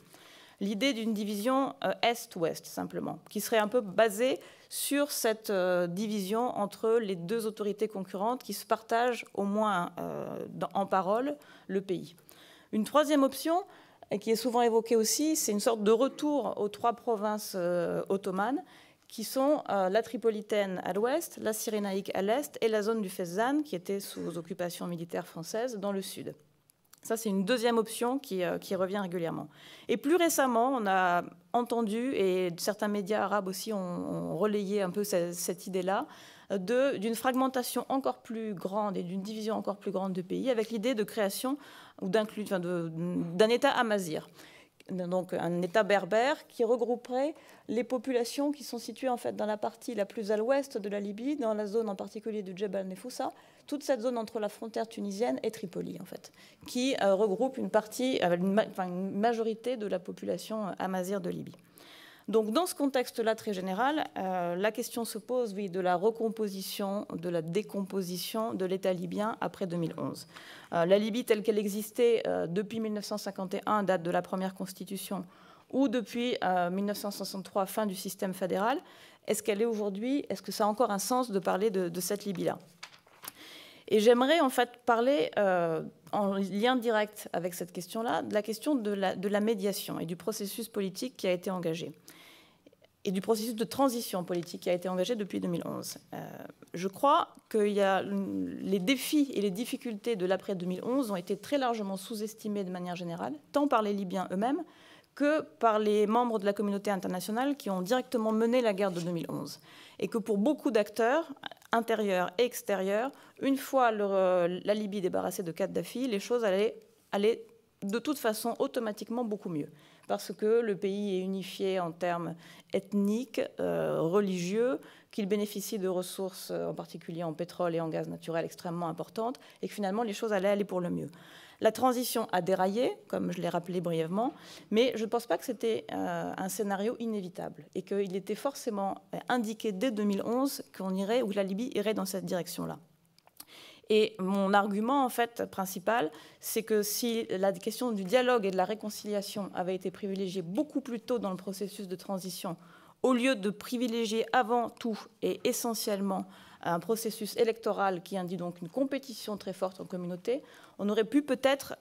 L'idée d'une division Est-Ouest, simplement, qui serait un peu basée sur cette division entre les deux autorités concurrentes qui se partagent au moins en parole le pays. Une troisième option, qui est souvent évoquée aussi, c'est une sorte de retour aux 3 provinces ottomanes, qui sont la Tripolitaine à l'ouest, la Cyrénaïque à l'est et la zone du Fezzan, qui était sous occupation militaire française, dans le sud. Ça, c'est une deuxième option qui revient régulièrement. Et plus récemment, on a entendu, et certains médias arabes aussi ont relayé un peu cette idée-là, d'une fragmentation encore plus grande et d'une division encore plus grande du pays, avec l'idée de création ou d'un État amazigh. Donc un État berbère qui regrouperait les populations qui sont situées en fait dans la partie la plus à l'ouest de la Libye, dans la zone en particulier du Djebel Nefoussa, toute cette zone entre la frontière tunisienne et Tripoli en fait, qui regroupe une majorité de la population amazigh de Libye. Donc dans ce contexte-là très général, la question se pose de la recomposition, de la décomposition de l'État libyen après 2011. La Libye telle qu'elle existait depuis 1951, date de la première constitution, ou depuis 1963, fin du système fédéral, est-ce qu'elle est aujourd'hui, est-ce que ça a encore un sens de parler de cette Libye-là? Et j'aimerais en fait parler, en lien direct avec cette question-là, de la question de la médiation et du processus politique qui a été engagé, et du processus de transition politique qui a été engagé depuis 2011. Je crois que les défis et les difficultés de l'après-2011 ont été très largement sous-estimés de manière générale, tant par les Libyens eux-mêmes que par les membres de la communauté internationale qui ont directement mené la guerre de 2011. Et que pour beaucoup d'acteurs, intérieurs et extérieurs, une fois la Libye débarrassée de Kadhafi, les choses allaient de toute façon automatiquement beaucoup mieux. Parce que le pays est unifié en termes ethniques, religieux, qu'il bénéficie de ressources, en particulier en pétrole et en gaz naturel, extrêmement importantes, et que finalement les choses allaient aller pour le mieux. La transition a déraillé, comme je l'ai rappelé brièvement, mais je ne pense pas que c'était un scénario inévitable et qu'il était forcément indiqué dès 2011 qu'on irait, ou que la Libye irait dans cette direction-là. Et mon argument, en fait, principal, c'est que si la question du dialogue et de la réconciliation avait été privilégiée beaucoup plus tôt dans le processus de transition, au lieu de privilégier avant tout et essentiellement un processus électoral qui induit donc une compétition très forte en communauté, on aurait pu peut-être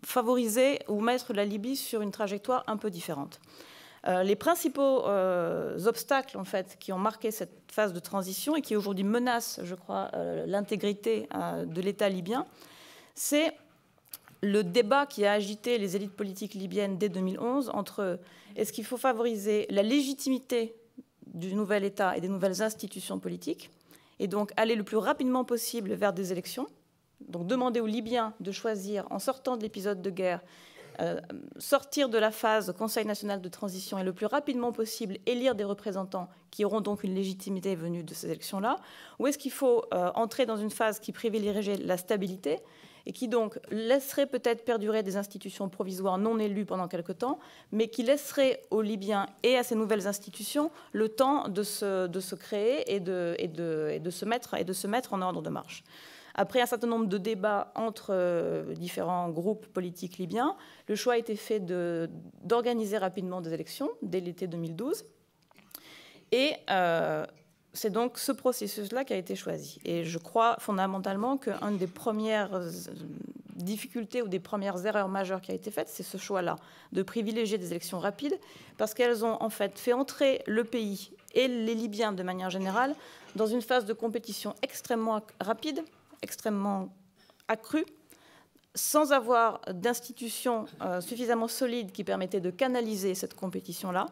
favoriser ou mettre la Libye sur une trajectoire un peu différente. Les principaux obstacles en fait, qui ont marqué cette phase de transition et qui aujourd'hui menacent, je crois, l'intégrité de l'État libyen, c'est le débat qui a agité les élites politiques libyennes dès 2011 entre est-ce qu'il faut favoriser la légitimité du nouvel État et des nouvelles institutions politiques et donc aller le plus rapidement possible vers des élections, donc demander aux Libyens de choisir en sortant de l'épisode de guerre sortir de la phase Conseil national de transition et le plus rapidement possible élire des représentants qui auront donc une légitimité venue de ces élections-là, ou est-ce qu'il faut entrer dans une phase qui privilégierait la stabilité et qui donc laisserait peut-être perdurer des institutions provisoires non élues pendant quelque temps, mais qui laisserait aux Libyens et à ces nouvelles institutions le temps de se créer et de se mettre en ordre de marche. Après un certain nombre de débats entre différents groupes politiques libyens, le choix a été fait d'organiser rapidement des élections dès l'été 2012. Et c'est donc ce processus-là qui a été choisi. Et je crois fondamentalement qu'une des premières difficultés ou des premières erreurs majeures qui a été faite, c'est ce choix-là, de privilégier des élections rapides, parce qu'elles ont en fait entrer le pays et les Libyens de manière générale dans une phase de compétition extrêmement rapide, extrêmement accrue, sans avoir d'institutions suffisamment solides qui permettaient de canaliser cette compétition-là,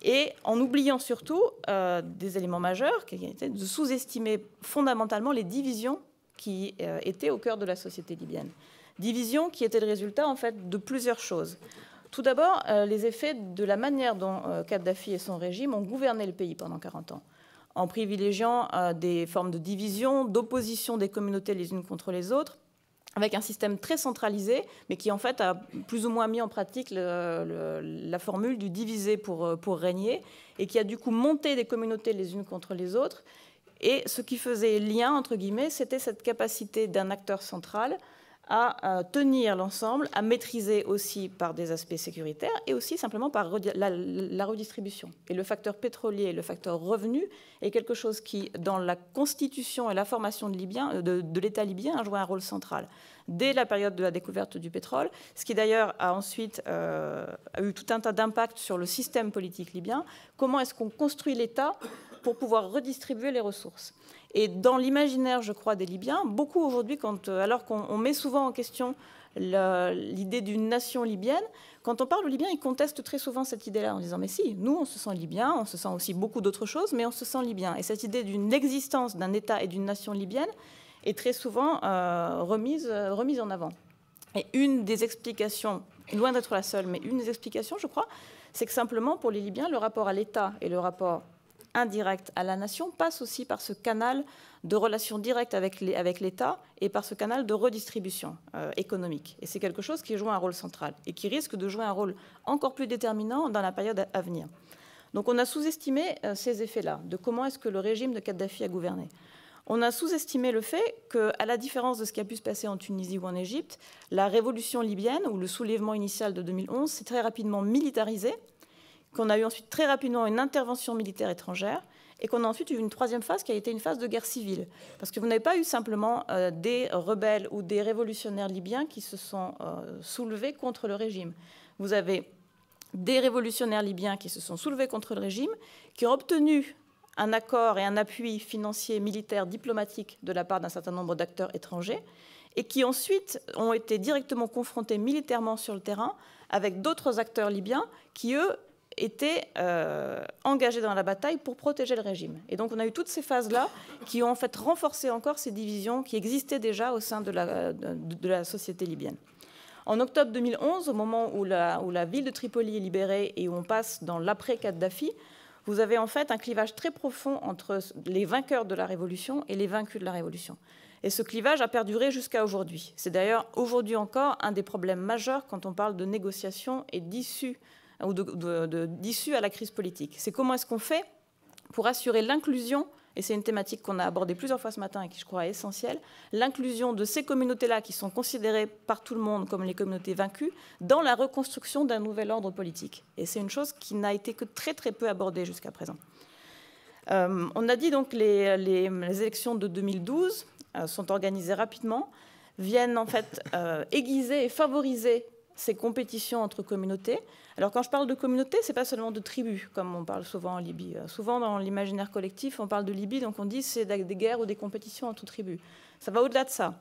et en oubliant surtout des éléments majeurs, qui étaient de sous-estimer fondamentalement les divisions qui étaient au cœur de la société libyenne. Divisions qui étaient le résultat en fait de plusieurs choses. Tout d'abord, les effets de la manière dont Kadhafi et son régime ont gouverné le pays pendant 40 ans. En privilégiant des formes de division, d'opposition des communautés les unes contre les autres, avec un système très centralisé, mais qui en fait a plus ou moins mis en pratique la formule du diviser pour régner, et qui a du coup monté des communautés les unes contre les autres. Et ce qui faisait lien, entre guillemets, c'était cette capacité d'un acteur central à tenir l'ensemble, à maîtriser aussi par des aspects sécuritaires et aussi simplement par la redistribution. Et le facteur pétrolier, le facteur revenu est quelque chose qui, dans la constitution et la formation de l'État libyen, a joué un rôle central. Dès la période de la découverte du pétrole, ce qui d'ailleurs a ensuite a eu tout un tas d'impacts sur le système politique libyen. Comment est-ce qu'on construit l'État pour pouvoir redistribuer les ressources? Et dans l'imaginaire, je crois, des Libyens, beaucoup aujourd'hui, alors qu'on met souvent en question l'idée d'une nation libyenne, quand on parle aux Libyens, ils contestent très souvent cette idée-là en disant « mais si, nous, on se sent Libyens, on se sent aussi beaucoup d'autres choses, mais on se sent Libyens ». Et cette idée d'une existence d'un État et d'une nation libyenne est très souvent remise en avant. Et une des explications, loin d'être la seule, mais une des explications, je crois, c'est que simplement, pour les Libyens, le rapport à l'État et le rapport indirect à la nation passe aussi par ce canal de relation directe avec l'État et par ce canal de redistribution économique. Et c'est quelque chose qui joue un rôle central et qui risque de jouer un rôle encore plus déterminant dans la période à venir. Donc on a sous-estimé ces effets-là, de comment est-ce que le régime de Kadhafi a gouverné. On a sous-estimé le fait qu'à la différence de ce qui a pu se passer en Tunisie ou en Égypte, la révolution libyenne ou le soulèvement initial de 2011 s'est très rapidement militarisé, qu'on a eu ensuite très rapidement une intervention militaire étrangère et qu'on a ensuite eu une troisième phase qui a été une phase de guerre civile. Parce que vous n'avez pas eu simplement des rebelles ou des révolutionnaires libyens qui se sont soulevés contre le régime. Vous avez des révolutionnaires libyens qui se sont soulevés contre le régime, qui ont obtenu un accord et un appui financier, militaire, diplomatique de la part d'un certain nombre d'acteurs étrangers et qui ensuite ont été directement confrontés militairement sur le terrain avec d'autres acteurs libyens qui, eux, étaient engagés dans la bataille pour protéger le régime. Et donc on a eu toutes ces phases-là qui ont en fait renforcé encore ces divisions qui existaient déjà au sein de la société libyenne. En octobre 2011, au moment où la ville de Tripoli est libérée et où on passe dans l'après-Kadhafi, vous avez en fait un clivage très profond entre les vainqueurs de la Révolution et les vaincus de la Révolution. Et ce clivage a perduré jusqu'à aujourd'hui. C'est d'ailleurs aujourd'hui encore un des problèmes majeurs quand on parle de négociation et d'issue ou d'issue à la crise politique. C'est comment est-ce qu'on fait pour assurer l'inclusion et c'est une thématique qu'on a abordée plusieurs fois ce matin et qui, je crois, est essentielle, l'inclusion de ces communautés-là qui sont considérées par tout le monde comme les communautés vaincues dans la reconstruction d'un nouvel ordre politique. Et c'est une chose qui n'a été que très très peu abordée jusqu'à présent. On a dit donc que les élections de 2012 sont organisées rapidement, viennent en fait aiguiser et favoriser ces compétitions entre communautés. Alors quand je parle de communautés, ce n'est pas seulement de tribus, comme on parle souvent en Libye. Souvent dans l'imaginaire collectif, on parle de Libye, donc on dit c'est des guerres ou des compétitions entre tribus. Ça va au-delà de ça.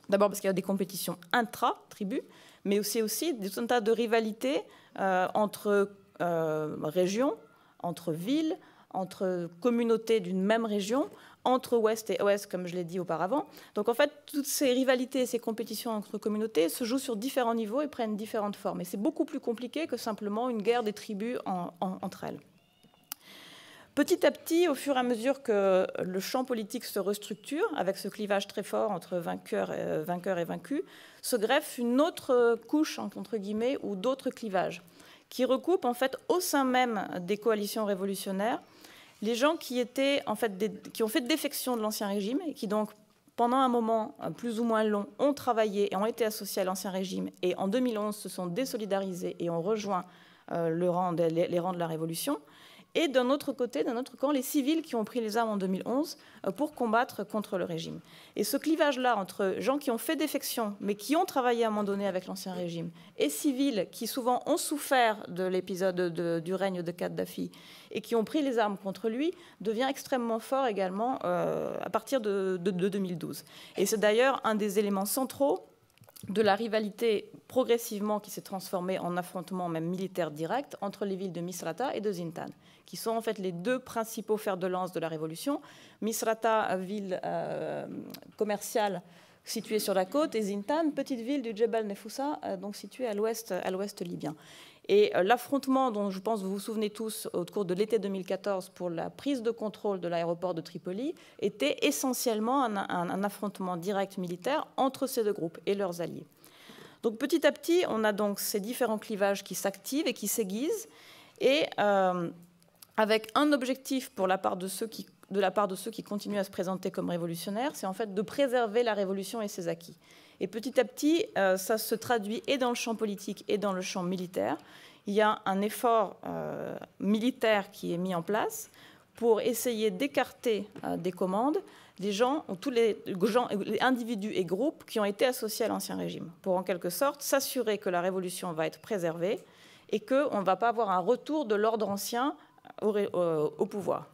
D'abord parce qu'il y a des compétitions intra-tribus, mais aussi tout un tas de rivalités entre régions, entre villes, entre communautés d'une même région, entre Ouest et Ouest, comme je l'ai dit auparavant. Donc en fait, toutes ces rivalités et ces compétitions entre communautés se jouent sur différents niveaux et prennent différentes formes. Et c'est beaucoup plus compliqué que simplement une guerre des tribus entre elles. Petit à petit, au fur et à mesure que le champ politique se restructure, avec ce clivage très fort entre vainqueurs et vaincus, se greffe une autre couche, entre guillemets, ou d'autres clivages, qui recoupent en fait au sein même des coalitions révolutionnaires les gens qui ont fait défection de l'Ancien Régime et qui donc, pendant un moment plus ou moins long, ont travaillé et ont été associés à l'Ancien Régime et en 2011 se sont désolidarisés et ont rejoint les rangs de la Révolution. Et d'un autre côté, d'un autre camp, les civils qui ont pris les armes en 2011 pour combattre contre le régime. Et ce clivage-là entre gens qui ont fait défection, mais qui ont travaillé à un moment donné avec l'Ancien Régime, et civils qui souvent ont souffert de l'épisode du règne de Kadhafi et qui ont pris les armes contre lui, devient extrêmement fort également à partir de 2012. Et c'est d'ailleurs un des éléments centraux de la rivalité progressivement qui s'est transformée en affrontement même militaire direct entre les villes de Misrata et de Zintan, qui sont en fait les deux principaux fers de lance de la révolution. Misrata, ville commerciale située sur la côte, et Zintan, petite ville du Djebel Nefoussa, donc située à l'ouest libyen. Et l'affrontement dont je pense vous vous souvenez tous au cours de l'été 2014 pour la prise de contrôle de l'aéroport de Tripoli était essentiellement un affrontement direct militaire entre ces deux groupes et leurs alliés. Donc petit à petit, on a donc ces différents clivages qui s'activent et qui s'aiguisent, et avec un objectif pour la part de ceux qui continuent à se présenter comme révolutionnaires, c'est en fait de préserver la révolution et ses acquis. Et petit à petit, ça se traduit et dans le champ politique et dans le champ militaire. Il y a un effort militaire qui est mis en place pour essayer d'écarter des commandes des gens, ou tous les individus et groupes qui ont été associés à l'Ancien Régime, pour en quelque sorte s'assurer que la révolution va être préservée et qu'on ne va pas avoir un retour de l'ordre ancien au pouvoir.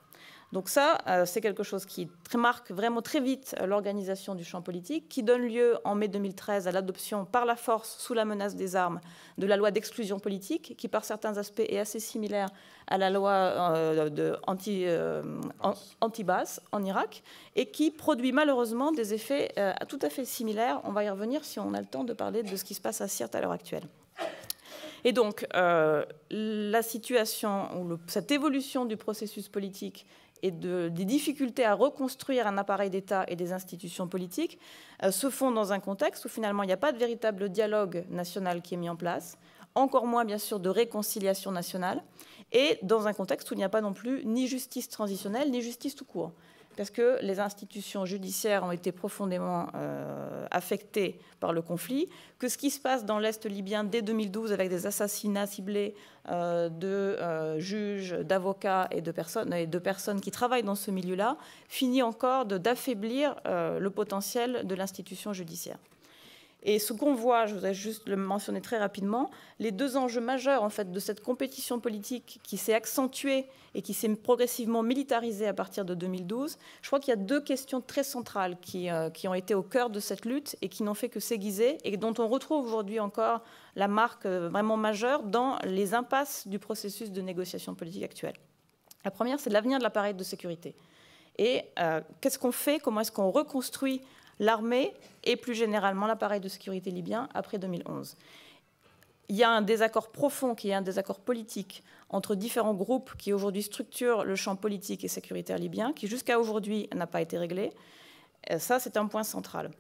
Donc ça, c'est quelque chose qui marque vraiment très vite l'organisation du champ politique, qui donne lieu en mai 2013 à l'adoption par la force, sous la menace des armes, de la loi d'exclusion politique, qui par certains aspects est assez similaire à la loi anti-Baas en Irak, et qui produit malheureusement des effets tout à fait similaires. On va y revenir si on a le temps de parler de ce qui se passe à Sirte à l'heure actuelle. Et donc, la situation, ou cette évolution du processus politique et des difficultés à reconstruire un appareil d'État et des institutions politiques se font dans un contexte où finalement il n'y a pas de véritable dialogue national qui est mis en place, encore moins bien sûr de réconciliation nationale, et dans un contexte où il n'y a pas non plus ni justice transitionnelle ni justice tout court, parce que les institutions judiciaires ont été profondément affectées par le conflit, que ce qui se passe dans l'Est libyen dès 2012 avec des assassinats ciblés de juges, d'avocats et de personnes qui travaillent dans ce milieu-là, finit encore d'affaiblir le potentiel de l'institution judiciaire. Et ce qu'on voit, je voudrais juste le mentionner très rapidement, les deux enjeux majeurs en fait, de cette compétition politique qui s'est accentuée et qui s'est progressivement militarisée à partir de 2012, je crois qu'il y a deux questions très centrales qui ont été au cœur de cette lutte et qui n'ont fait que s'aiguiser et dont on retrouve aujourd'hui encore la marque vraiment majeure dans les impasses du processus de négociation politique actuelle. La première, c'est l'avenir de l'appareil de sécurité. Et qu'est-ce qu'on fait? Comment est-ce qu'on reconstruit l'armée et plus généralement l'appareil de sécurité libyen après 2011. Il y a un désaccord profond, qui est un désaccord politique entre différents groupes qui aujourd'hui structurent le champ politique et sécuritaire libyen, qui jusqu'à aujourd'hui n'a pas été réglé. Ça, c'est un point central.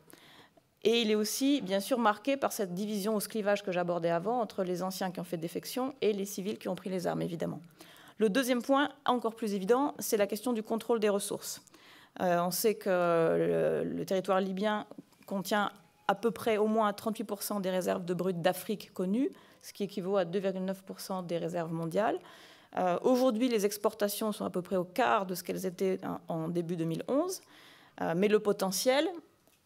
Et il est aussi, bien sûr, marqué par cette division ou ce clivage que j'abordais avant entre les anciens qui ont fait défection et les civils qui ont pris les armes, évidemment. Le deuxième point, encore plus évident, c'est la question du contrôle des ressources. On sait que le territoire libyen contient à peu près au moins 38% des réserves de brut d'Afrique connues, ce qui équivaut à 2,9% des réserves mondiales. Aujourd'hui, les exportations sont à peu près au quart de ce qu'elles étaient en début 2011, mais le potentiel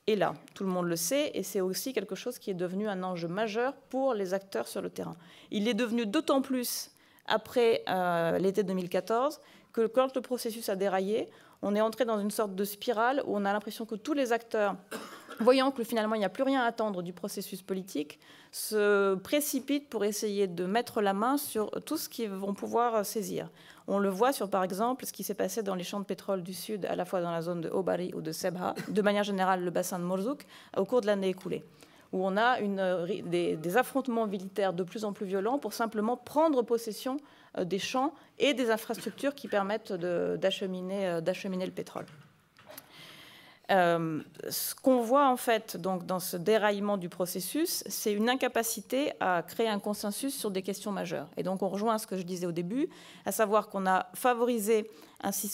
est là, tout le monde le sait, et c'est aussi quelque chose qui est devenu un enjeu majeur pour les acteurs sur le terrain. Il est devenu d'autant plus après l'été 2014 que quand le processus a déraillé, on est entré dans une sorte de spirale où on a l'impression que tous les acteurs, voyant que finalement il n'y a plus rien à attendre du processus politique, se précipitent pour essayer de mettre la main sur tout ce qu'ils vont pouvoir saisir. On le voit sur, par exemple, ce qui s'est passé dans les champs de pétrole du Sud, à la fois dans la zone de Obari ou de Sebha, de manière générale le bassin de Morzouk, au cours de l'année écoulée, où on a des affrontements militaires de plus en plus violents pour simplement prendre possession des champs et des infrastructures qui permettent d'acheminer le pétrole. Ce qu'on voit en fait donc, dans ce déraillement du processus, c'est une incapacité à créer un consensus sur des questions majeures. Et donc on rejoint ce que je disais au début, à savoir qu'on a favorisé,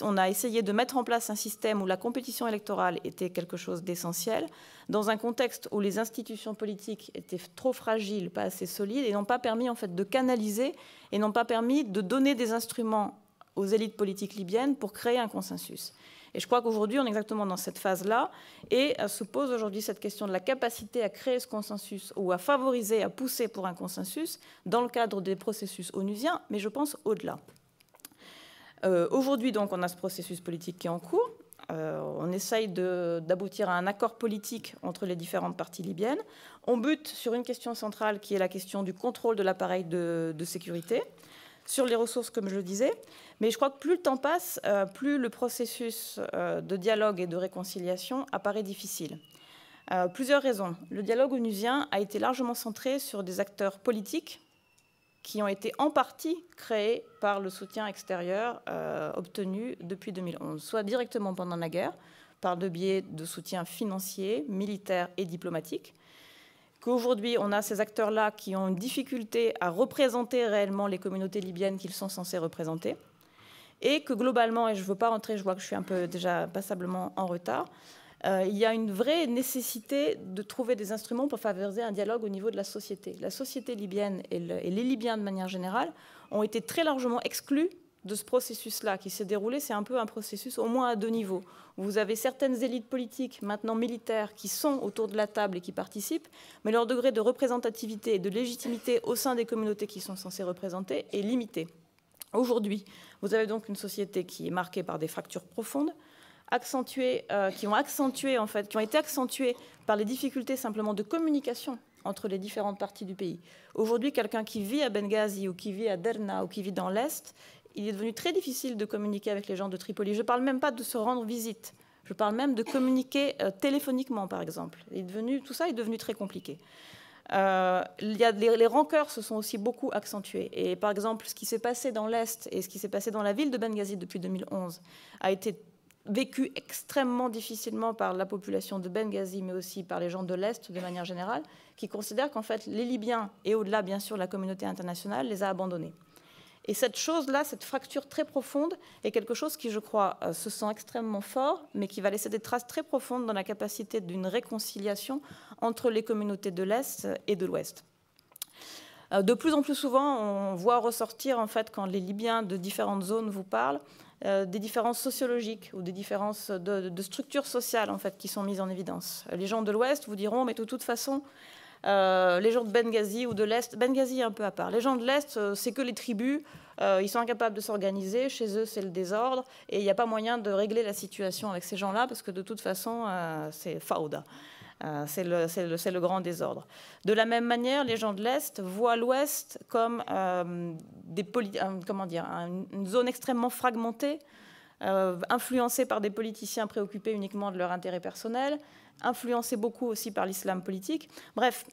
on a essayé de mettre en place un système où la compétition électorale était quelque chose d'essentiel, dans un contexte où les institutions politiques étaient trop fragiles, pas assez solides, et n'ont pas permis en fait de canaliser et n'ont pas permis de donner des instruments aux élites politiques libyennes pour créer un consensus. Et je crois qu'aujourd'hui, on est exactement dans cette phase-là, et se pose aujourd'hui cette question de la capacité à créer ce consensus ou à favoriser, à pousser pour un consensus dans le cadre des processus onusiens, mais je pense au-delà. Aujourd'hui, donc, on a ce processus politique qui est en cours. On essaye d'aboutir à un accord politique entre les différentes parties libyennes. On bute sur une question centrale qui est la question du contrôle de l'appareil de sécurité, sur les ressources, comme je le disais. Mais je crois que plus le temps passe, plus le processus de dialogue et de réconciliation apparaît difficile. Plusieurs raisons. Le dialogue onusien a été largement centré sur des acteurs politiques qui ont été en partie créés par le soutien extérieur obtenu depuis 2011, soit directement pendant la guerre, par le biais de soutien financier, militaire et diplomatique, qu'aujourd'hui, on a ces acteurs-là qui ont une difficulté à représenter réellement les communautés libyennes qu'ils sont censés représenter, et que globalement, et je ne veux pas rentrer, je vois que je suis un peu déjà passablement en retard, il y a une vraie nécessité de trouver des instruments pour favoriser un dialogue au niveau de la société. La société libyenne et les Libyens de manière générale ont été très largement exclus de ce processus-là qui s'est déroulé. C'est un peu un processus au moins à deux niveaux. Vous avez certaines élites politiques, maintenant militaires, qui sont autour de la table et qui participent, mais leur degré de représentativité et de légitimité au sein des communautés qui sont censées représenter est limité. Aujourd'hui, vous avez donc une société qui est marquée par des fractures profondes, qui ont été accentuées par les difficultés simplement de communication entre les différentes parties du pays. Aujourd'hui, quelqu'un qui vit à Benghazi ou qui vit à Derna ou qui vit dans l'Est, il est devenu très difficile de communiquer avec les gens de Tripoli. Je ne parle même pas de se rendre visite. Je parle même de communiquer téléphoniquement, par exemple. Tout ça est devenu très compliqué. Les rancœurs se sont aussi beaucoup accentuées. Et par exemple, ce qui s'est passé dans l'Est et ce qui s'est passé dans la ville de Benghazi depuis 2011 a été vécu extrêmement difficilement par la population de Benghazi, mais aussi par les gens de l'Est de manière générale, qui considèrent qu'en fait, les Libyens, et au-delà, bien sûr, la communauté internationale, les a abandonnés. Et cette chose-là, cette fracture très profonde, est quelque chose qui, je crois, se sent extrêmement fort, mais qui va laisser des traces très profondes dans la capacité d'une réconciliation entre les communautés de l'Est et de l'Ouest. De plus en plus souvent, on voit ressortir, en fait, quand les Libyens de différentes zones vous parlent, des différences sociologiques ou des différences de structures sociales, en fait, qui sont mises en évidence. Les gens de l'Ouest vous diront, mais de toute façon, les gens de Benghazi ou de l'Est, Benghazi est un peu à part. Les gens de l'Est, c'est que les tribus, ils sont incapables de s'organiser, chez eux c'est le désordre, et il n'y a pas moyen de régler la situation avec ces gens-là, parce que de toute façon, c'est fauda. C'est le grand désordre. De la même manière, les gens de l'Est voient l'Ouest comme une zone extrêmement fragmentée, influencée par des politiciens préoccupés uniquement de leur intérêt personnel, influencée beaucoup aussi par l'islam politique. Bref,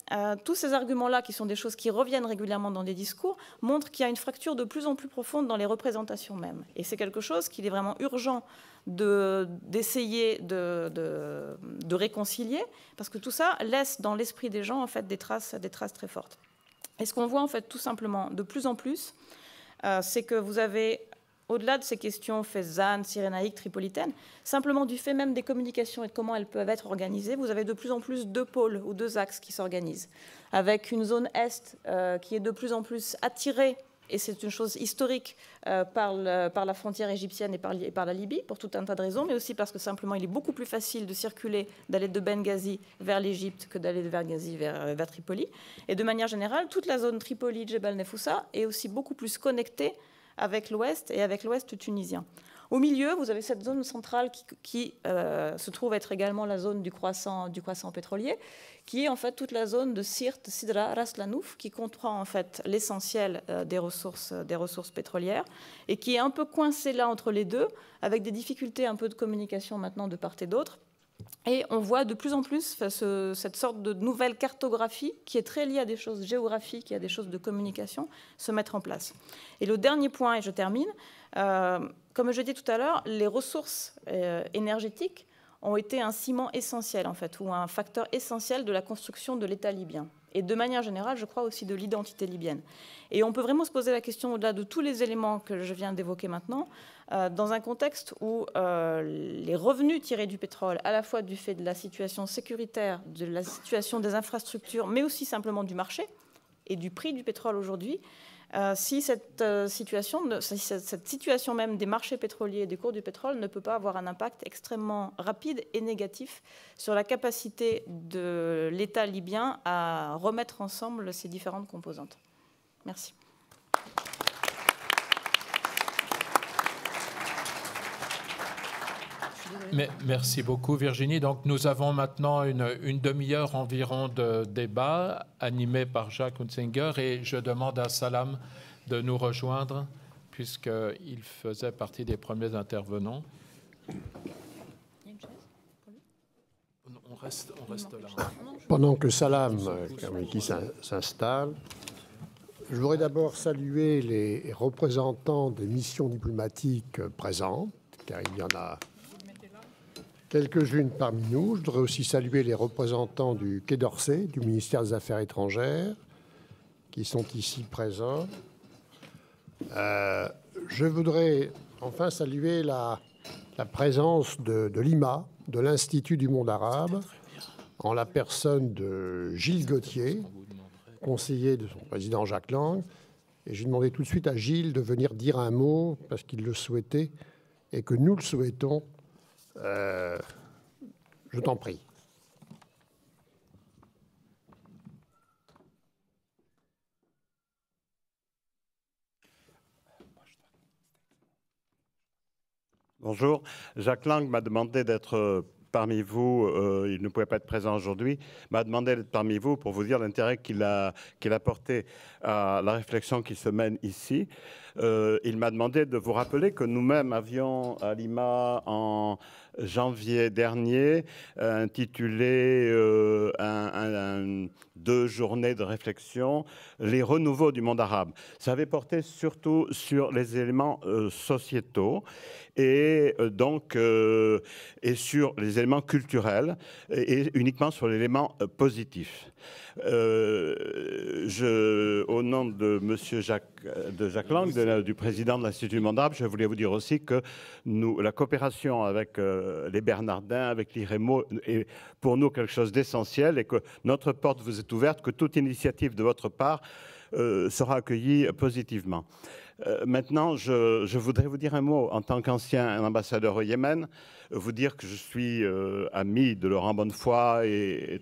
tous ces arguments-là, qui sont des choses qui reviennent régulièrement dans des discours, montrent qu'il y a une fracture de plus en plus profonde dans les représentations mêmes. Et c'est quelque chose qu'il est vraiment urgent d'essayer de réconcilier, parce que tout ça laisse dans l'esprit des gens en fait, des traces très fortes. Et ce qu'on voit en fait tout simplement de plus en plus, c'est que vous avez au-delà de ces questions Fezzan, cyrénaïques, tripolitaines, simplement du fait même des communications et de comment elles peuvent être organisées, vous avez de plus en plus deux pôles ou deux axes qui s'organisent, avec une zone Est qui est de plus en plus attirée, et c'est une chose historique, par la frontière égyptienne et par la Libye, pour tout un tas de raisons, mais aussi parce que simplement il est beaucoup plus facile de circuler, d'aller de Benghazi vers l'Égypte que d'aller de Benghazi vers Tripoli. Et de manière générale, toute la zone Tripoli, Djebel Nefoussa est aussi beaucoup plus connectée avec l'Ouest et avec l'Ouest tunisien. Au milieu, vous avez cette zone centrale qui se trouve être également la zone du croissant pétrolier, qui est en fait toute la zone de Sirte, Sidra, Ras Lanouf, qui comprend en fait l'essentiel des ressources pétrolières et qui est un peu coincée là entre les deux, avec des difficultés un peu de communication maintenant de part et d'autre. Et on voit de plus en plus cette sorte de nouvelle cartographie qui est très liée à des choses géographiques et à des choses de communication se mettre en place. Et le dernier point, et je termine, comme je disais tout à l'heure, les ressources énergétiques ont été un ciment essentiel, en fait, ou un facteur essentiel de la construction de l'État libyen. Et de manière générale, je crois aussi de l'identité libyenne. Et on peut vraiment se poser la question, au-delà de tous les éléments que je viens d'évoquer maintenant, dans un contexte où les revenus tirés du pétrole, à la fois du fait de la situation sécuritaire, de la situation des infrastructures, mais aussi simplement du marché et du prix du pétrole aujourd'hui, si cette situation même des marchés pétroliers et des cours du pétrole ne peut pas avoir un impact extrêmement rapide et négatif sur la capacité de l'État libyen à remettre ensemble ces différentes composantes. Merci. Merci beaucoup Virginie. Donc nous avons maintenant une demi-heure environ de débat animé par Jacques Hunsinger et je demande à Salam de nous rejoindre puisqu'il faisait partie des premiers intervenants. On reste là. Pendant que Salam qui s'installe, je voudrais d'abord saluer les représentants des missions diplomatiques présentes, car il y en a quelques-unes parmi nous. Je voudrais aussi saluer les représentants du Quai d'Orsay, du ministère des Affaires étrangères, qui sont ici présents. Je voudrais enfin saluer la présence de l'IMA, de l'Institut du monde arabe, en la personne de Gilles Gauthier, conseiller de son président Jacques Lang. Et j'ai demandé tout de suite à Gilles de venir dire un mot, parce qu'il le souhaitait, et que nous le souhaitons. Je t'en prie. Bonjour. Jacques Lang m'a demandé d'être parmi vous. Il ne pouvait pas être présent aujourd'hui. M'a demandé d'être parmi vous pour vous dire l'intérêt qu'il a porté à la réflexion qui se mène ici. Il m'a demandé de vous rappeler que nous-mêmes avions à Lima en janvier dernier intitulé 2 journées de réflexion, les renouveaux du monde arabe. Ça avait porté surtout sur les éléments sociétaux et donc et sur les éléments culturels et uniquement sur l'élément positif. Au nom de Monsieur Jacques Lang, du président de l'Institut du monde arabe, je voulais vous dire aussi que la coopération avec les Bernardins, avec l'IREMO, est pour nous quelque chose d'essentiel et que notre porte vous est ouverte, que toute initiative de votre part sera accueillie positivement. Maintenant, je voudrais vous dire un mot en tant qu'ancien ambassadeur au Yémen, vous dire que je suis ami de Laurent Bonnefoy et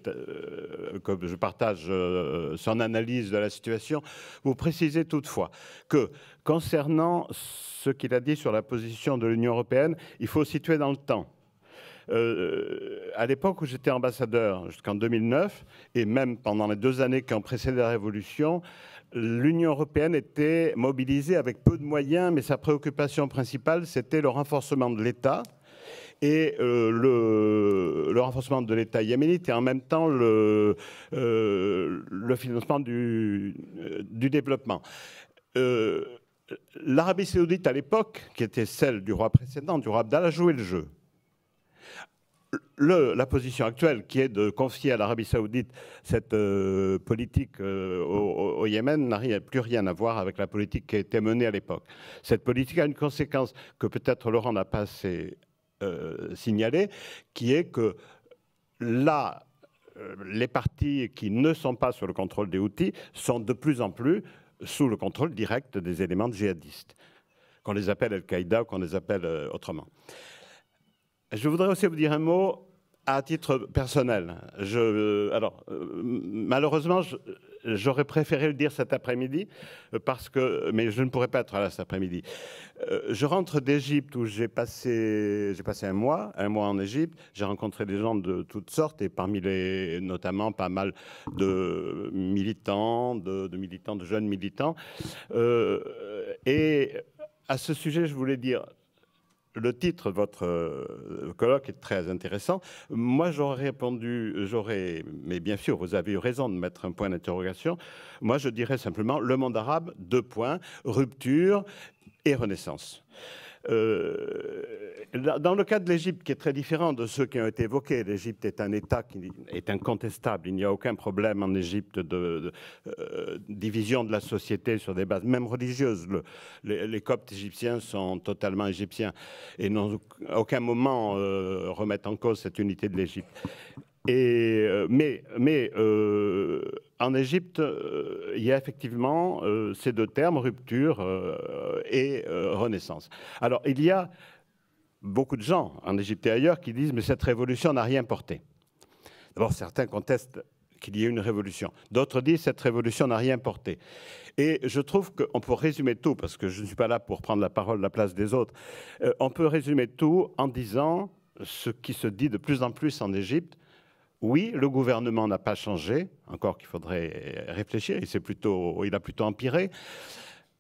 que je partage son analyse de la situation. Vous précisez toutefois que concernant ce qu'il a dit sur la position de l'Union européenne, il faut situer dans le temps. À l'époque où j'étais ambassadeur, jusqu'en 2009, et même pendant les 2 années qui ont précédé la Révolution, l'Union européenne était mobilisée avec peu de moyens, mais sa préoccupation principale, c'était le renforcement de l'État et le renforcement de l'État yéménite et en même temps le financement du développement. L'Arabie saoudite à l'époque, qui était celle du roi précédent, du roi Abdallah, jouait le jeu. la position actuelle, qui est de confier à l'Arabie saoudite cette politique au Yémen, n'a plus rien à voir avec la politique qui a été menée à l'époque. Cette politique a une conséquence que peut-être Laurent n'a pas assez signalée, qui est que là, les partis qui ne sont pas sous le contrôle des Houthis sont de plus en plus sous le contrôle direct des éléments djihadistes, qu'on les appelle Al-Qaïda ou qu'on les appelle autrement. Je voudrais aussi vous dire un mot à titre personnel. Malheureusement, j'aurais préféré le dire cet après-midi, mais je ne pourrais pas être là cet après-midi. Je rentre d'Égypte où j'ai passé un mois en Égypte. J'ai rencontré des gens de toutes sortes et parmi les, notamment pas mal de militants, de jeunes militants. Et à ce sujet, je voulais dire, le titre de votre colloque est très intéressant. Moi, j'aurais répondu, mais bien sûr, vous avez eu raison de mettre un point d'interrogation. Moi, je dirais simplement le monde arabe, 2 points, rupture et renaissance. Dans le cas de l'Égypte, qui est très différent de ceux qui ont été évoqués, l'Égypte est un État qui est incontestable. Il n'y a aucun problème en Égypte de division de la société sur des bases même religieuses. Les Coptes égyptiens sont totalement égyptiens et n'ont à aucun moment remettent en cause cette unité de l'Égypte. Mais en Égypte, il y a effectivement ces 2 termes, rupture et renaissance. Alors, il y a beaucoup de gens en Égypte et ailleurs qui disent « mais cette révolution n'a rien porté ». D'abord, certains contestent qu'il y ait une révolution. D'autres disent « cette révolution n'a rien porté ». Et je trouve qu'on peut résumer tout, parce que je ne suis pas là pour prendre la parole à la place des autres, on peut résumer tout en disant ce qui se dit de plus en plus en Égypte. Oui, le gouvernement n'a pas changé, encore qu'il faudrait réfléchir, il a plutôt empiré.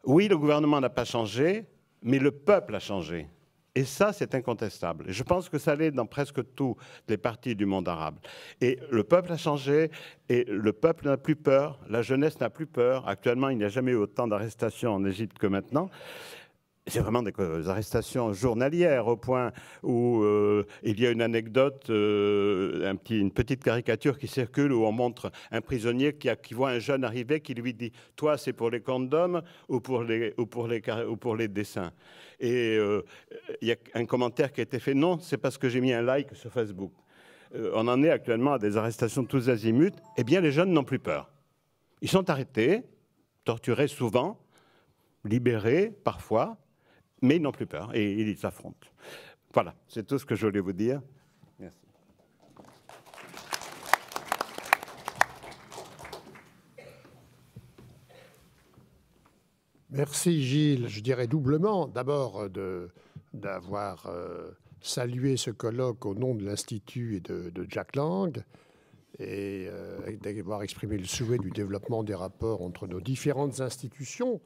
Oui, le gouvernement n'a pas changé, mais le peuple a changé. Et ça, c'est incontestable. Je pense que ça l'est dans presque tous les partis du monde arabe. Et le peuple a changé, et le peuple n'a plus peur, la jeunesse n'a plus peur. Actuellement, il n'y a jamais eu autant d'arrestations en Égypte que maintenant. C'est vraiment des arrestations journalières au point où il y a une anecdote, une petite caricature qui circule où on montre un prisonnier qui voit un jeune arriver qui lui dit « Toi, c'est pour les condoms ou pour les dessins ?» Et il y a un commentaire qui a été fait « Non, c'est parce que j'ai mis un like sur Facebook. » On en est actuellement à des arrestations tous azimuts. Eh bien, les jeunes n'ont plus peur. Ils sont arrêtés, torturés souvent, libérés parfois, mais ils n'ont plus peur et ils s'affrontent. Voilà, c'est tout ce que je voulais vous dire. Merci. Merci Gilles. Je dirais doublement, d'abord d'avoir salué ce colloque au nom de l'Institut et de Jack Lang et d'avoir exprimé le souhait du développement des rapports entre nos différentes institutions.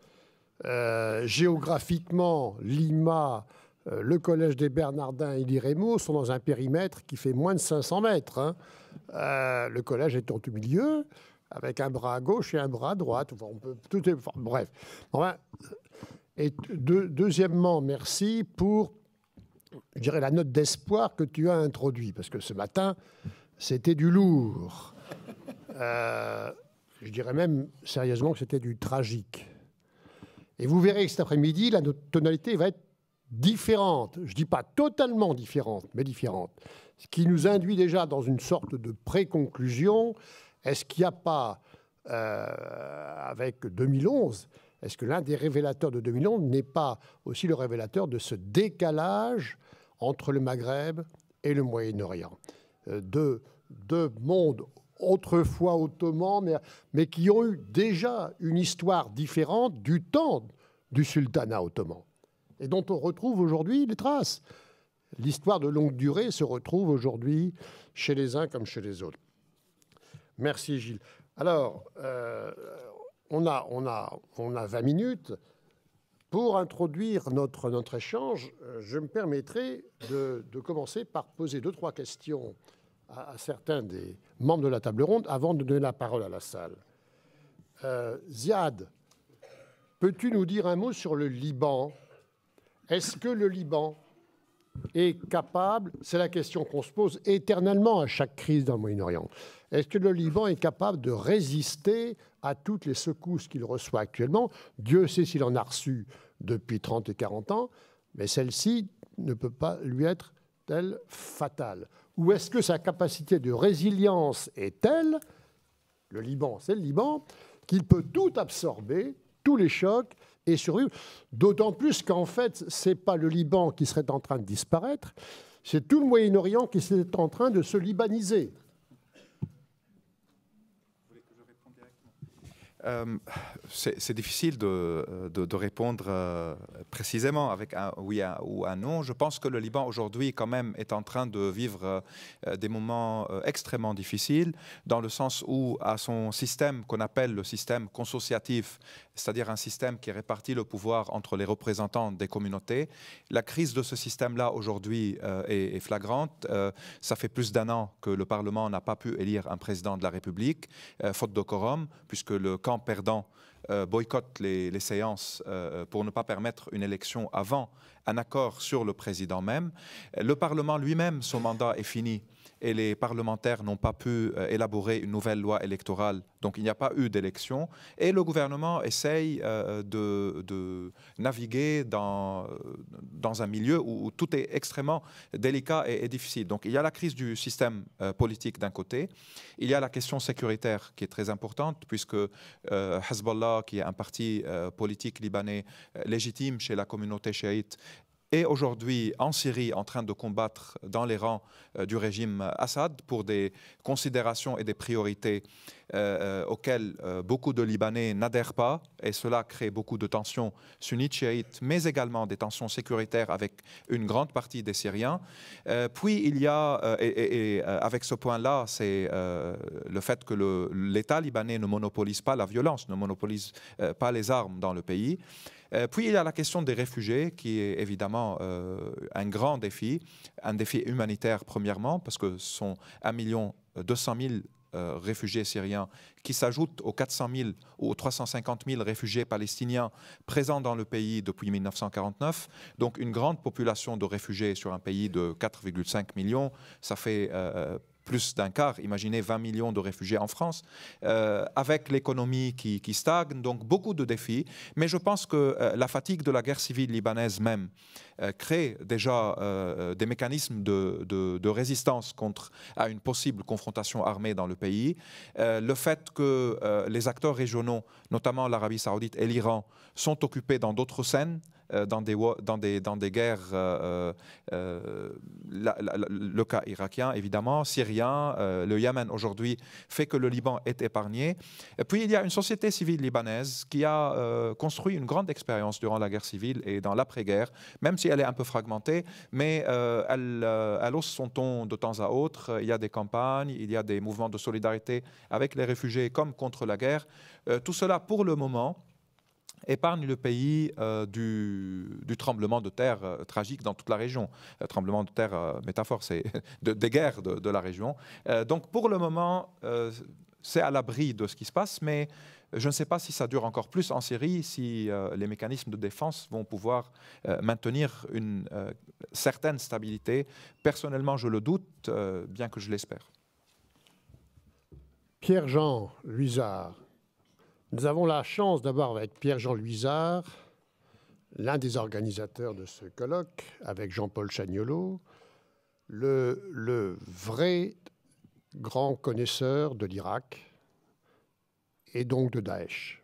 Géographiquement, Lima, le Collège des Bernardins et l'IREMO sont dans un périmètre qui fait moins de 500 mètres. Hein. Le collège est au milieu, avec un bras à gauche et un bras à droite. Enfin, bref. Enfin, et deuxièmement, merci pour, je dirais, la note d'espoir que tu as introduite, parce que ce matin, c'était du lourd. Je dirais même sérieusement que c'était du tragique. Et vous verrez que cet après-midi, la tonalité va être différente. Je ne dis pas totalement différente, mais différente. Ce qui nous induit déjà dans une sorte de pré-conclusion. Est-ce qu'il n'y a pas, avec 2011, est-ce que l'un des révélateurs de 2011 n'est pas aussi le révélateur de ce décalage entre le Maghreb et le Moyen-Orient ? Deux mondes autrefois ottomans, mais qui ont eu déjà une histoire différente du temps du sultanat ottoman, et dont on retrouve aujourd'hui les traces. L'histoire de longue durée se retrouve aujourd'hui chez les uns comme chez les autres. Merci Gilles. Alors, on a 20 minutes. Pour introduire notre échange, je me permettrai de commencer par poser 2-3 questions à certains des membres de la table ronde avant de donner la parole à la salle. Ziad, peux-tu nous dire un mot sur le Liban ? Est-ce que le Liban est capable, c'est la question qu'on se pose éternellement à chaque crise dans le Moyen-Orient, est-ce que le Liban est capable de résister à toutes les secousses qu'il reçoit actuellement? Dieu sait s'il en a reçu depuis 30 et 40 ans, mais celle-ci ne peut pas lui être telle fatale. Ou est-ce que sa capacité de résilience est telle, le Liban, c'est le Liban, qu'il peut tout absorber, tous les chocs, et survivre? D'autant plus qu'en fait, ce n'est pas le Liban qui serait en train de disparaître, c'est tout le Moyen-Orient qui serait en train de se libaniser. C'est difficile de répondre précisément avec un oui ou un non. Je pense que le Liban aujourd'hui quand même est en train de vivre des moments extrêmement difficiles, dans le sens où à son système qu'on appelle le système consociatif, c'est-à-dire un système qui répartit le pouvoir entre les représentants des communautés, la crise de ce système-là aujourd'hui est flagrante. Ça fait plus d'1 an que le Parlement n'a pas pu élire un président de la République, faute de quorum, puisque le camp perdant boycotte les séances pour ne pas permettre une élection avant un accord sur le président même. Le Parlement lui-même, son mandat est fini et les parlementaires n'ont pas pu élaborer une nouvelle loi électorale. Donc il n'y a pas eu d'élection. Et le gouvernement essaye de naviguer dans un milieu où tout est extrêmement délicat et difficile. Donc il y a la crise du système politique d'un côté. Il y a la question sécuritaire qui est très importante, puisque Hezbollah, qui est un parti politique libanais légitime chez la communauté chiite, est aujourd'hui en Syrie en train de combattre dans les rangs du régime Assad pour des considérations et des priorités auxquelles beaucoup de Libanais n'adhèrent pas, et cela crée beaucoup de tensions sunnites, chiites, mais également des tensions sécuritaires avec une grande partie des Syriens. Puis il y a, avec ce point-là, c'est le fait que l'État libanais ne monopolise pas la violence, ne monopolise pas les armes dans le pays. Puis il y a la question des réfugiés, qui est évidemment un grand défi, un défi humanitaire premièrement, parce que ce sont 1,2 million réfugiés syriens qui s'ajoutent aux 400 000 ou aux 350 000 réfugiés palestiniens présents dans le pays depuis 1949. Donc une grande population de réfugiés sur un pays de 4,5 millions, ça fait plus d'un quart, imaginez 20 millions de réfugiés en France, avec l'économie qui stagne, donc beaucoup de défis. Mais je pense que la fatigue de la guerre civile libanaise même crée déjà des mécanismes de résistance à une possible confrontation armée dans le pays. Le fait que les acteurs régionaux, notamment l'Arabie saoudite et l'Iran, sont occupés dans d'autres scènes, dans des guerres, le cas irakien évidemment, syrien, le Yémen aujourd'hui fait que le Liban est épargné. Et puis il y a une société civile libanaise qui a construit une grande expérience durant la guerre civile et dans l'après-guerre, même si elle est un peu fragmentée, mais elle hausse son ton de temps à autre. Il y a des campagnes, il y a des mouvements de solidarité avec les réfugiés comme contre la guerre. Tout cela pour le moment épargne le pays du tremblement de terre tragique dans toute la région. Tremblement de terre, métaphore, c'est des guerres de la région. Donc pour le moment, c'est à l'abri de ce qui se passe, mais je ne sais pas si ça dure encore plus en Syrie, si les mécanismes de défense vont pouvoir maintenir une certaine stabilité. Personnellement, je le doute, bien que je l'espère. Pierre-Jean Luizard. Nous avons la chance d'avoir avec Pierre-Jean Luizard, l'un des organisateurs de ce colloque, avec Jean-Paul Chagnolot, le vrai grand connaisseur de l'Irak et donc de Daesh.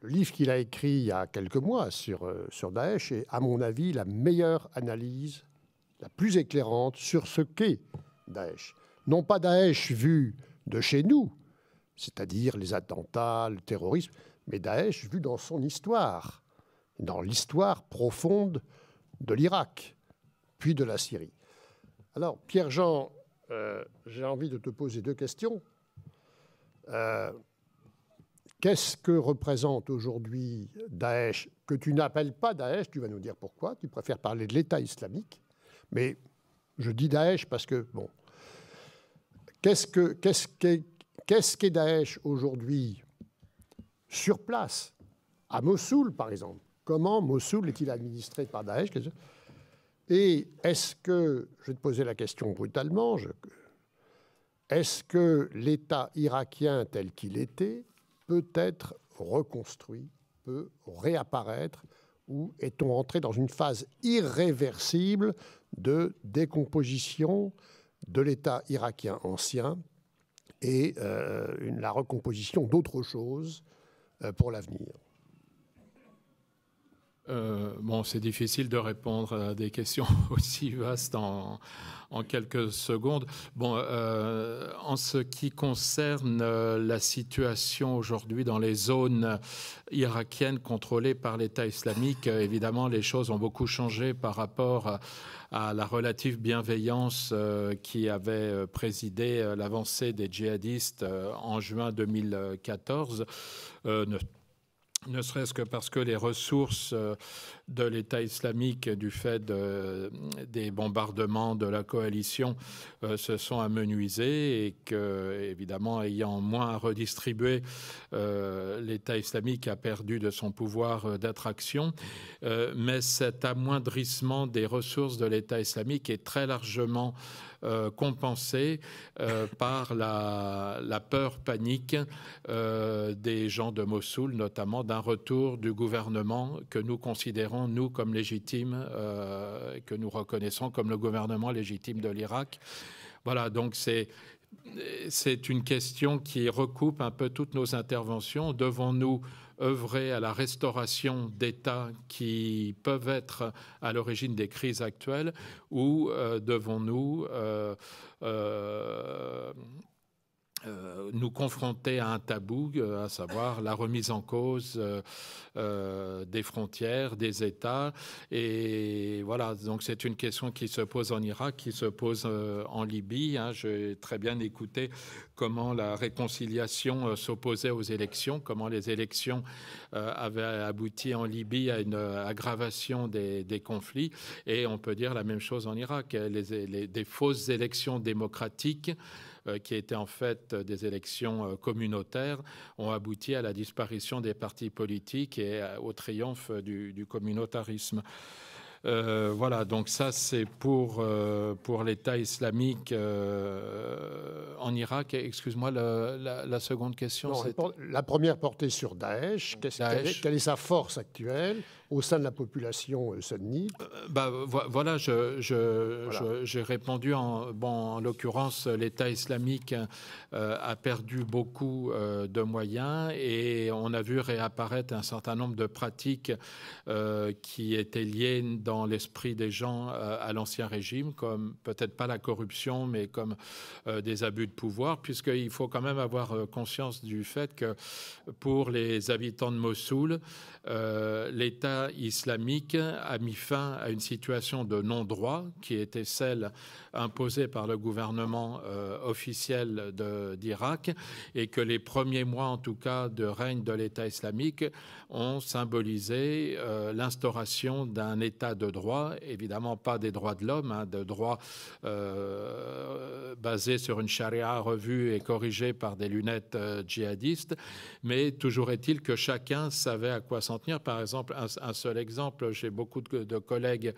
Le livre qu'il a écrit il y a quelques mois sur Daesh est, à mon avis, la meilleure analyse, la plus éclairante sur ce qu'est Daesh. Non pas Daesh vu de chez nous, c'est-à-dire les attentats, le terrorisme, mais Daesh vu dans son histoire, dans l'histoire profonde de l'Irak, puis de la Syrie. Alors, Pierre-Jean, j'ai envie de te poser 2 questions. Qu'est-ce que représente aujourd'hui Daesh, que tu n'appelles pas Daesh, tu vas nous dire pourquoi, tu préfères parler de l'État islamique, mais je dis Daesh parce que, bon, qu'est-ce qu'est Daesh aujourd'hui sur place, à Mossoul par exemple? Comment Mossoul est-il administré par Daesh? Et est-ce que, je vais te poser la question brutalement, est-ce que l'État irakien tel qu'il était peut être reconstruit, peut réapparaître, ou est-on entré dans une phase irréversible de décomposition de l'État irakien ancien et la recomposition d'autres choses pour l'avenir? Bon, c'est difficile de répondre à des questions aussi vastes en quelques secondes. Bon, en ce qui concerne la situation aujourd'hui dans les zones irakiennes contrôlées par l'État islamique, évidemment, les choses ont beaucoup changé par rapport à la relative bienveillance qui avait présidé l'avancée des djihadistes en juin 2014. Ne serait-ce que parce que les ressources de l'État islamique, du fait des bombardements de la coalition, se sont amenuisées et que, évidemment, ayant moins à redistribuer, l'État islamique a perdu de son pouvoir d'attraction. Mais cet amoindrissement des ressources de l'État islamique est très largement compensé par la peur panique des gens de Mossoul, notamment d'un retour du gouvernement que nous considérons, nous, comme légitime, que nous reconnaissons comme le gouvernement légitime de l'Irak. Voilà, donc c'est une question qui recoupe un peu toutes nos interventions. Devons-nous œuvrer à la restauration d'États qui peuvent être à l'origine des crises actuelles, ou devons-nous nous confronter à un tabou, à savoir la remise en cause des frontières, des États. Et voilà, donc c'est une question qui se pose en Irak, qui se pose en Libye. J'ai très bien écouté comment la réconciliation s'opposait aux élections, comment les élections avaient abouti en Libye à une aggravation des conflits. Et on peut dire la même chose en Irak. Des fausses élections démocratiques qui étaient en fait des élections communautaires, ont abouti à la disparition des partis politiques et au triomphe du communautarisme. Voilà, donc ça c'est pour l'État islamique en Irak. Excuse-moi, la seconde question. Non, la première portée sur Daesh. Quelle est sa force actuelle au sein de la population sunnite? Voilà, j'ai répondu en l'occurrence, l'État islamique a perdu beaucoup de moyens et on a vu réapparaître un certain nombre de pratiques qui étaient liées dans l'esprit des gens à l'ancien régime, comme peut-être pas la corruption, mais comme des abus de pouvoir, puisqu'il faut quand même avoir conscience du fait que pour les habitants de Mossoul, l'État islamique a mis fin à une situation de non-droit qui était celle imposée par le gouvernement officiel d'Irak, et que les premiers mois, en tout cas, de règne de l'État islamique ont symbolisé l'instauration d'un État de droit, évidemment pas des droits de l'homme, de droits basés sur une charia revue et corrigée par des lunettes djihadistes, mais toujours est-il que chacun savait à quoi s'en tenir. Par exemple, un seul exemple, j'ai beaucoup de collègues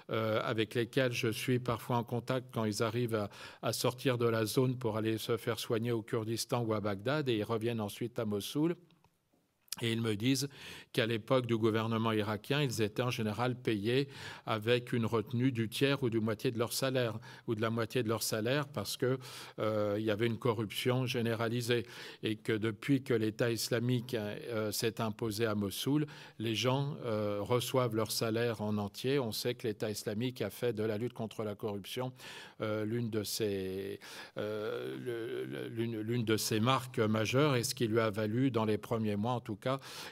avec lesquels je suis parfois en contact quand ils arrivent à sortir de la zone pour aller se faire soigner au Kurdistan ou à Bagdad, et ils reviennent ensuite à Mossoul. Et ils me disent qu'à l'époque du gouvernement irakien, ils étaient en général payés avec une retenue du tiers ou du moitié de leur salaire, ou de la moitié de leur salaire, parce que il y avait une corruption généralisée. Et que depuis que l'État islamique s'est imposé à Mossoul, les gens reçoivent leur salaire en entier. On sait que l'État islamique a fait de la lutte contre la corruption l'une de ses marques majeures, et ce qui lui a valu dans les premiers mois, en tout cas,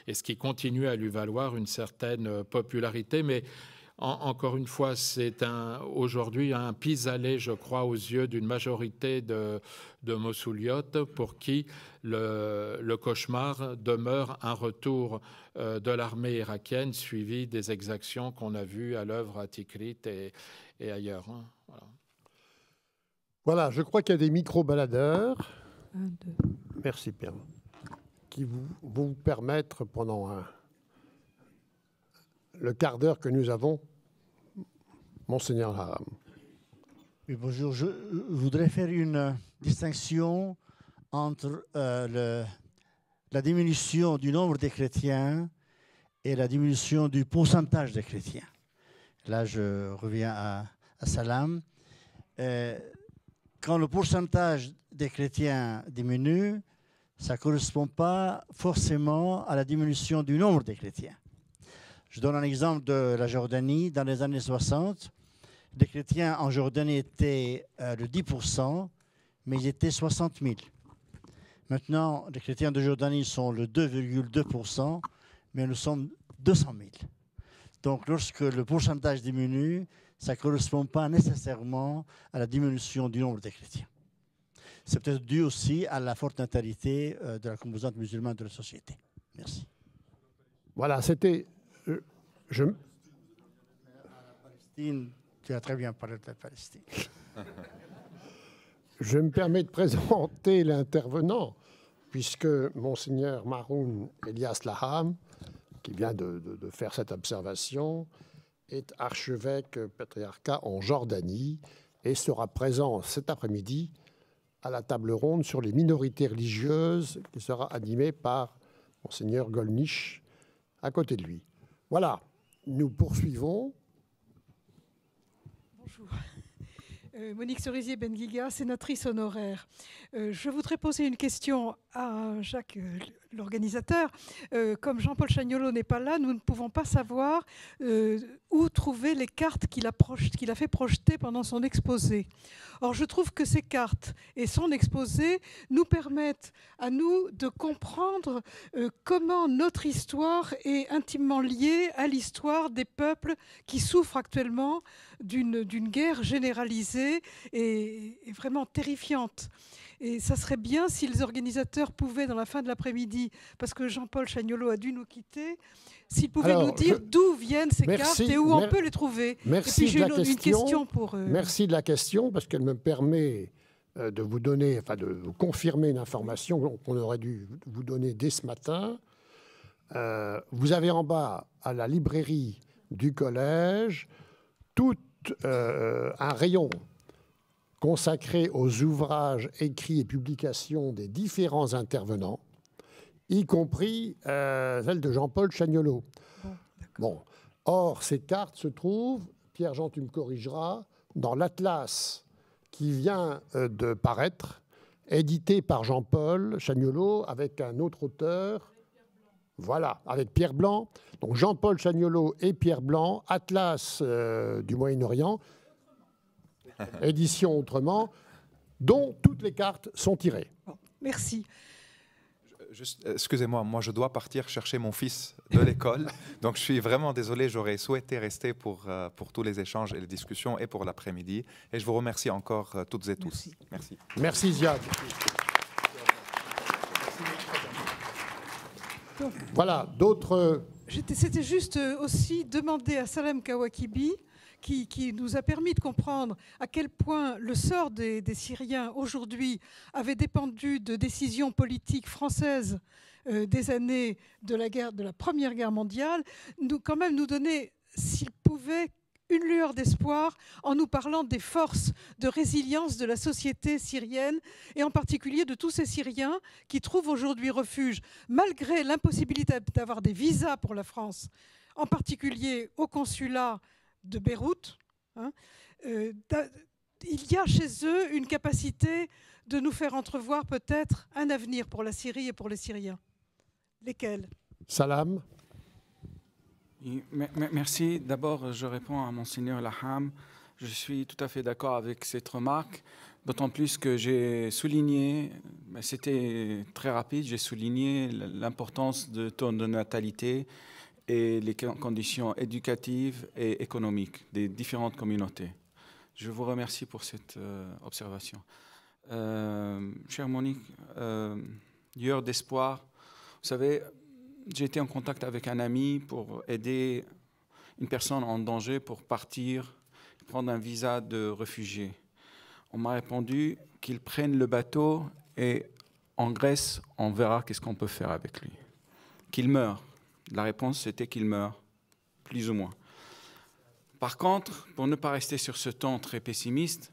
et ce qui continue à lui valoir une certaine popularité. Mais encore une fois, c'est aujourd'hui un pis-aller, je crois, aux yeux d'une majorité de Mossouliotes pour qui le cauchemar demeure un retour de l'armée irakienne suivi des exactions qu'on a vues à l'œuvre à Tikrit et ailleurs. Voilà, je crois qu'il y a des micro-baladeurs. Merci, Pierre. Qui vous permettre, pendant le quart d'heure que nous avons, Monseigneur Haram. Oui, bonjour. Je voudrais faire une distinction entre la diminution du nombre des chrétiens et la diminution du pourcentage des chrétiens. Là, je reviens à Salam. Quand le pourcentage des chrétiens diminue, ça ne correspond pas forcément à la diminution du nombre des chrétiens. Je donne un exemple de la Jordanie. Dans les années 60, les chrétiens en Jordanie étaient de 10%, mais ils étaient 60 000. Maintenant, les chrétiens de Jordanie sont le 2,2%, mais nous sommes 200 000. Donc, lorsque le pourcentage diminue, ça ne correspond pas nécessairement à la diminution du nombre des chrétiens. C'est peut-être dû aussi à la forte natalité de la composante musulmane de la société. Merci. Voilà, c'était... Palestine, tu as très bien parlé de la Palestine. Je me permets de présenter l'intervenant, puisque Monseigneur Maroun Elias Laham, qui vient de faire cette observation, est archevêque patriarcat en Jordanie et sera présent cet après-midi à la table ronde sur les minorités religieuses qui sera animée par Monseigneur Golnisch à côté de lui. Voilà, nous poursuivons. Bonjour. Monique Cerisier-Benguiga, sénatrice honoraire. Je voudrais poser une question à Jacques, l'organisateur. Comme Jean-Paul Chagnolot n'est pas là, nous ne pouvons pas savoir où trouver les cartes qu'il a fait projeter pendant son exposé. Or, je trouve que ces cartes et son exposé nous permettent à nous de comprendre comment notre histoire est intimement liée à l'histoire des peuples qui souffrent actuellement d'une guerre généralisée et vraiment terrifiante. Et ça serait bien si les organisateurs pouvaient, dans la fin de l'après-midi, parce que Jean-Paul Chagnolot a dû nous quitter, s'ils pouvaient nous dire d'où viennent ces cartes et où on peut les trouver. Merci et puis de la une question pour... Merci de la question, parce qu'elle me permet de vous donner, enfin de vous confirmer une information qu'on aurait dû vous donner dès ce matin. Vous avez en bas, à la librairie du collège, tout un rayon consacré aux ouvrages écrits et publications des différents intervenants, y compris celle de Jean-Paul Chagnolot. Bon. Or, ces cartes se trouvent, Pierre-Jean, tu me corrigeras, dans l'atlas qui vient de paraître, édité par Jean-Paul Chagnolot avec un autre auteur. Voilà, avec Pierre Blanc. Donc Jean-Paul Chagnolot et Pierre Blanc, Atlas du Moyen-Orient, édition autrement, dont toutes les cartes sont tirées. Merci. Excusez-moi, moi je dois partir chercher mon fils de l'école, donc je suis vraiment désolé, j'aurais souhaité rester pour tous les échanges et les discussions et pour l'après-midi. Et je vous remercie encore toutes et tous. Merci. Merci Ziad. Voilà, d'autres... C'était juste aussi demander à Salem Kawakibi, qui nous a permis de comprendre à quel point le sort des Syriens aujourd'hui avait dépendu de décisions politiques françaises des années de la Première Guerre mondiale, quand même nous donner, s'il pouvait, une lueur d'espoir en nous parlant des forces de résilience de la société syrienne et en particulier de tous ces Syriens qui trouvent aujourd'hui refuge, malgré l'impossibilité d'avoir des visas pour la France, en particulier au consulat de Beyrouth. Il y a chez eux une capacité de nous faire entrevoir peut-être un avenir pour la Syrie et pour les Syriens. Lesquels? Salam. Merci. D'abord, je réponds à Monseigneur Laham. Je suis tout à fait d'accord avec cette remarque, d'autant plus que j'ai souligné, c'était très rapide, j'ai souligné l'importance de taux de natalité et les conditions éducatives et économiques des différentes communautés. Je vous remercie pour cette observation. Chère Monique, lueur d'espoir, vous savez, j'ai été en contact avec un ami pour aider une personne en danger pour partir, prendre un visa de réfugié. On m'a répondu qu'il prenne le bateau et en Grèce, on verra qu'est-ce qu'on peut faire avec lui. Qu'il meure. La réponse, c'était qu'il meure, plus ou moins. Par contre, pour ne pas rester sur ce ton très pessimiste,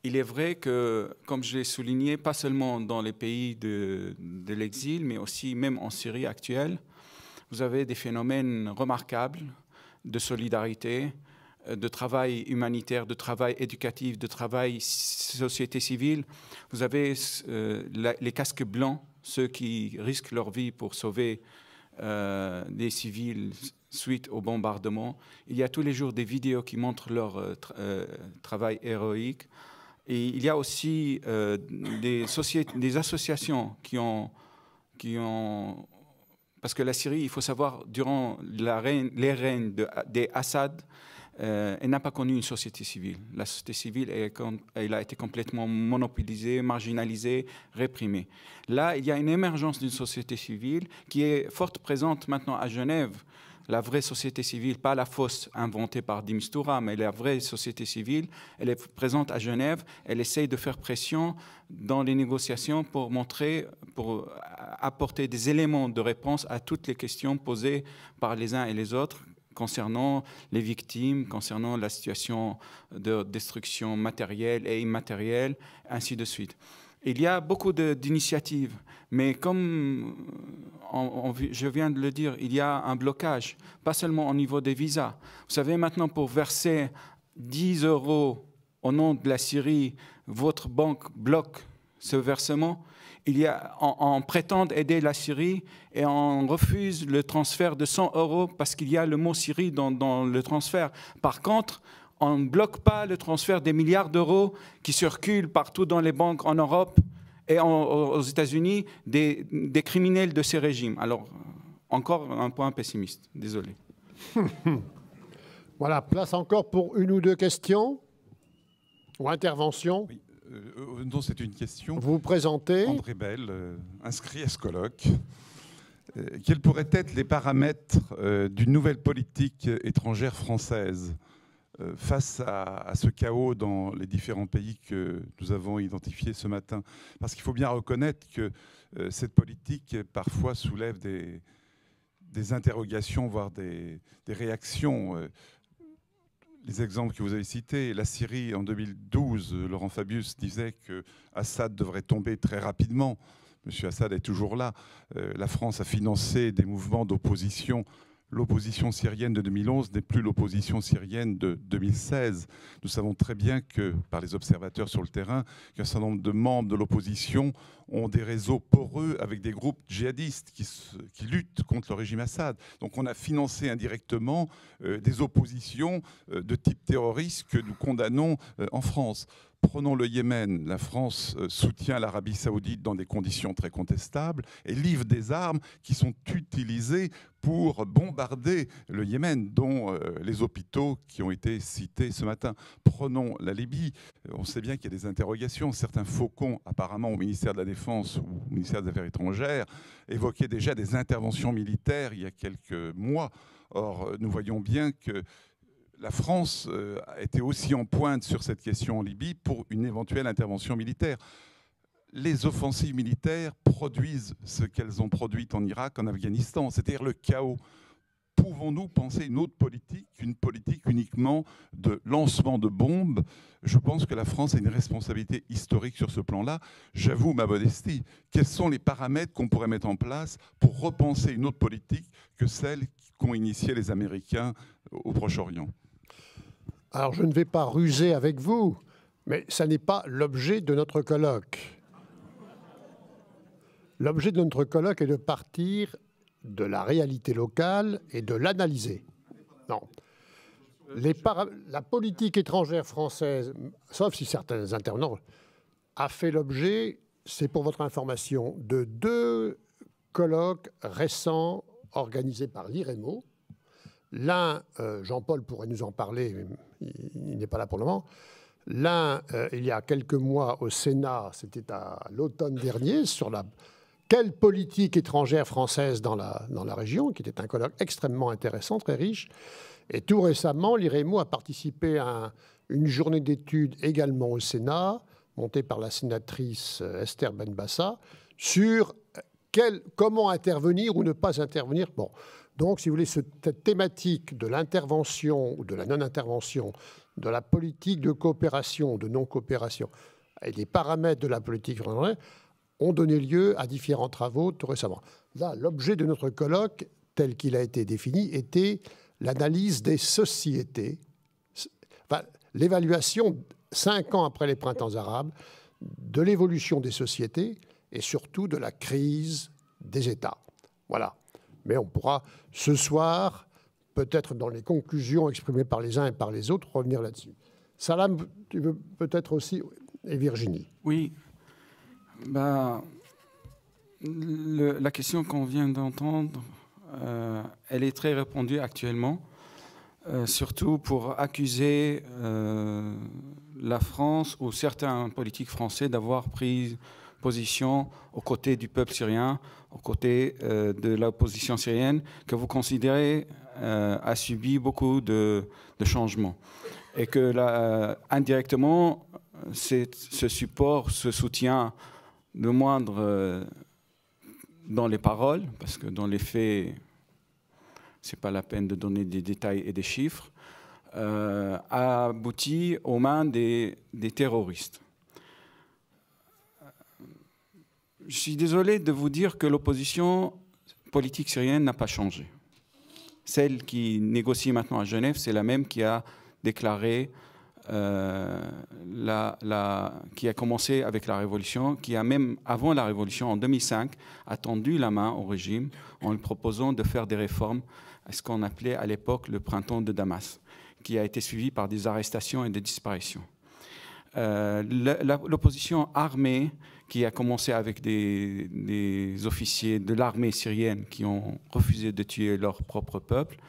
il est vrai que, comme je l'ai souligné, pas seulement dans les pays de l'exil, mais aussi même en Syrie actuelle, vous avez des phénomènes remarquables de solidarité, de travail humanitaire, de travail éducatif, de travail société civile. Vous avez les casques blancs, ceux qui risquent leur vie pour sauver des civils suite au bombardement. Il y a tous les jours des vidéos qui montrent leur travail héroïque. Et il y a aussi des associations qui ont... Parce que la Syrie, il faut savoir, durant les règnes des Assad, elle n'a pas connu une société civile. La société civile, elle a été complètement monopolisée, marginalisée, réprimée. Là, il y a une émergence d'une société civile qui est forte présente maintenant à Genève. La vraie société civile, pas la fausse inventée par Dim Stura, mais la vraie société civile, elle est présente à Genève. Elle essaye de faire pression dans les négociations pour apporter des éléments de réponse à toutes les questions posées par les uns et les autres concernant les victimes, concernant la situation de destruction matérielle et immatérielle, ainsi de suite. Il y a beaucoup d'initiatives, mais comme je viens de le dire, il y a un blocage, pas seulement au niveau des visas. Vous savez, maintenant, pour verser 10 € au nom de la Syrie, votre banque bloque ce versement. On prétend aider la Syrie et on refuse le transfert de 100 € parce qu'il y a le mot Syrie dans le transfert. Par contre, on ne bloque pas le transfert des milliards d'euros qui circulent partout dans les banques en Europe et aux États-Unis des criminels de ces régimes. Alors, encore un point pessimiste. Désolé. Voilà, place encore pour une ou deux questions ou interventions. Oui. Non, c'est une question. Vous vous présentez. André Bell, inscrit à ce colloque. Quels pourraient être les paramètres d'une nouvelle politique étrangère française face à ce chaos dans les différents pays que nous avons identifiés ce matin? Parce qu'il faut bien reconnaître que cette politique parfois soulève des interrogations, voire des réactions. Les exemples que vous avez cités, la Syrie en 2012, Laurent Fabius disait que Assad devrait tomber très rapidement. Monsieur Assad est toujours là. La France a financé des mouvements d'opposition. L'opposition syrienne de 2011 n'est plus l'opposition syrienne de 2016. Nous savons très bien que, par les observateurs sur le terrain, qu'un certain nombre de membres de l'opposition ont des réseaux poreux avec des groupes djihadistes qui luttent contre le régime Assad. Donc on a financé indirectement des oppositions de type terroriste que nous condamnons en France. Prenons le Yémen. La France soutient l'Arabie saoudite dans des conditions très contestables et livre des armes qui sont utilisées pour bombarder le Yémen, dont les hôpitaux qui ont été cités ce matin. Prenons la Libye. On sait bien qu'il y a des interrogations. Certains faucons, apparemment au ministère de la Défense ou au ministère des Affaires étrangères, évoquaient déjà des interventions militaires il y a quelques mois. Or, nous voyons bien que la France a été aussi en pointe sur cette question en Libye pour une éventuelle intervention militaire. Les offensives militaires produisent ce qu'elles ont produit en Irak, en Afghanistan, c'est-à-dire le chaos. Pouvons-nous penser une autre politique, une politique uniquement de lancement de bombes? Je pense que la France a une responsabilité historique sur ce plan-là. J'avoue ma modestie. Quels sont les paramètres qu'on pourrait mettre en place pour repenser une autre politique que celle qu'ont initiée les Américains au Proche-Orient? Alors, je ne vais pas ruser avec vous, mais ça n'est pas l'objet de notre colloque. L'objet de notre colloque est de partir de la réalité locale et de l'analyser. Non. La politique étrangère française, sauf si certains intervenants, a fait l'objet, c'est pour votre information, de 2 colloques récents organisés par l'IREMO. L'un, Jean-Paul pourrait nous en parler, il n'est pas là pour le moment. L'un, il y a quelques mois au Sénat, c'était à l'automne dernier, sur quelle politique étrangère française dans la région, qui était un colloque extrêmement intéressant, très riche. Et tout récemment, l'IREMO a participé à une journée d'études également au Sénat, montée par la sénatrice Esther Benbassa, sur comment intervenir ou ne pas intervenir. Bon, Donc, si vous voulez, cette thématique de l'intervention ou de la non-intervention, de la politique de coopération, de non-coopération, et les paramètres de la politique française ont donné lieu à différents travaux tout récemment. Là, l'objet de notre colloque, tel qu'il a été défini, était l'analyse des sociétés, enfin, l'évaluation, 5 ans après les printemps arabes, de l'évolution des sociétés et surtout de la crise des États. Voilà. Mais on pourra, ce soir, peut-être dans les conclusions exprimées par les uns et par les autres, revenir là-dessus. Salam, tu veux peut-être aussi, et Virginie. Oui. La question qu'on vient d'entendre, elle est très répandue actuellement, surtout pour accuser la France ou certains politiques français d'avoir pris position aux côtés du peuple syrien, aux côtés de l'opposition syrienne, que vous considérez a subi beaucoup de changements. Et que indirectement, ce support, ce soutien, de moindre dans les paroles, parce que dans les faits, ce n'est pas la peine de donner des détails et des chiffres, a abouti aux mains des terroristes. Je suis désolé de vous dire que l'opposition politique syrienne n'a pas changé. Celle qui négocie maintenant à Genève, c'est la même qui a déclaré, qui a commencé avec la révolution, qui a même, avant la révolution, en 2005, a tendu la main au régime en lui proposant de faire des réformes à ce qu'on appelait à l'époque le printemps de Damas, qui a été suivi par des arrestations et des disparitions. L'opposition armée, qui a commencé avec des officiers de l'armée syrienne qui ont refusé de tuer leur propre peuple,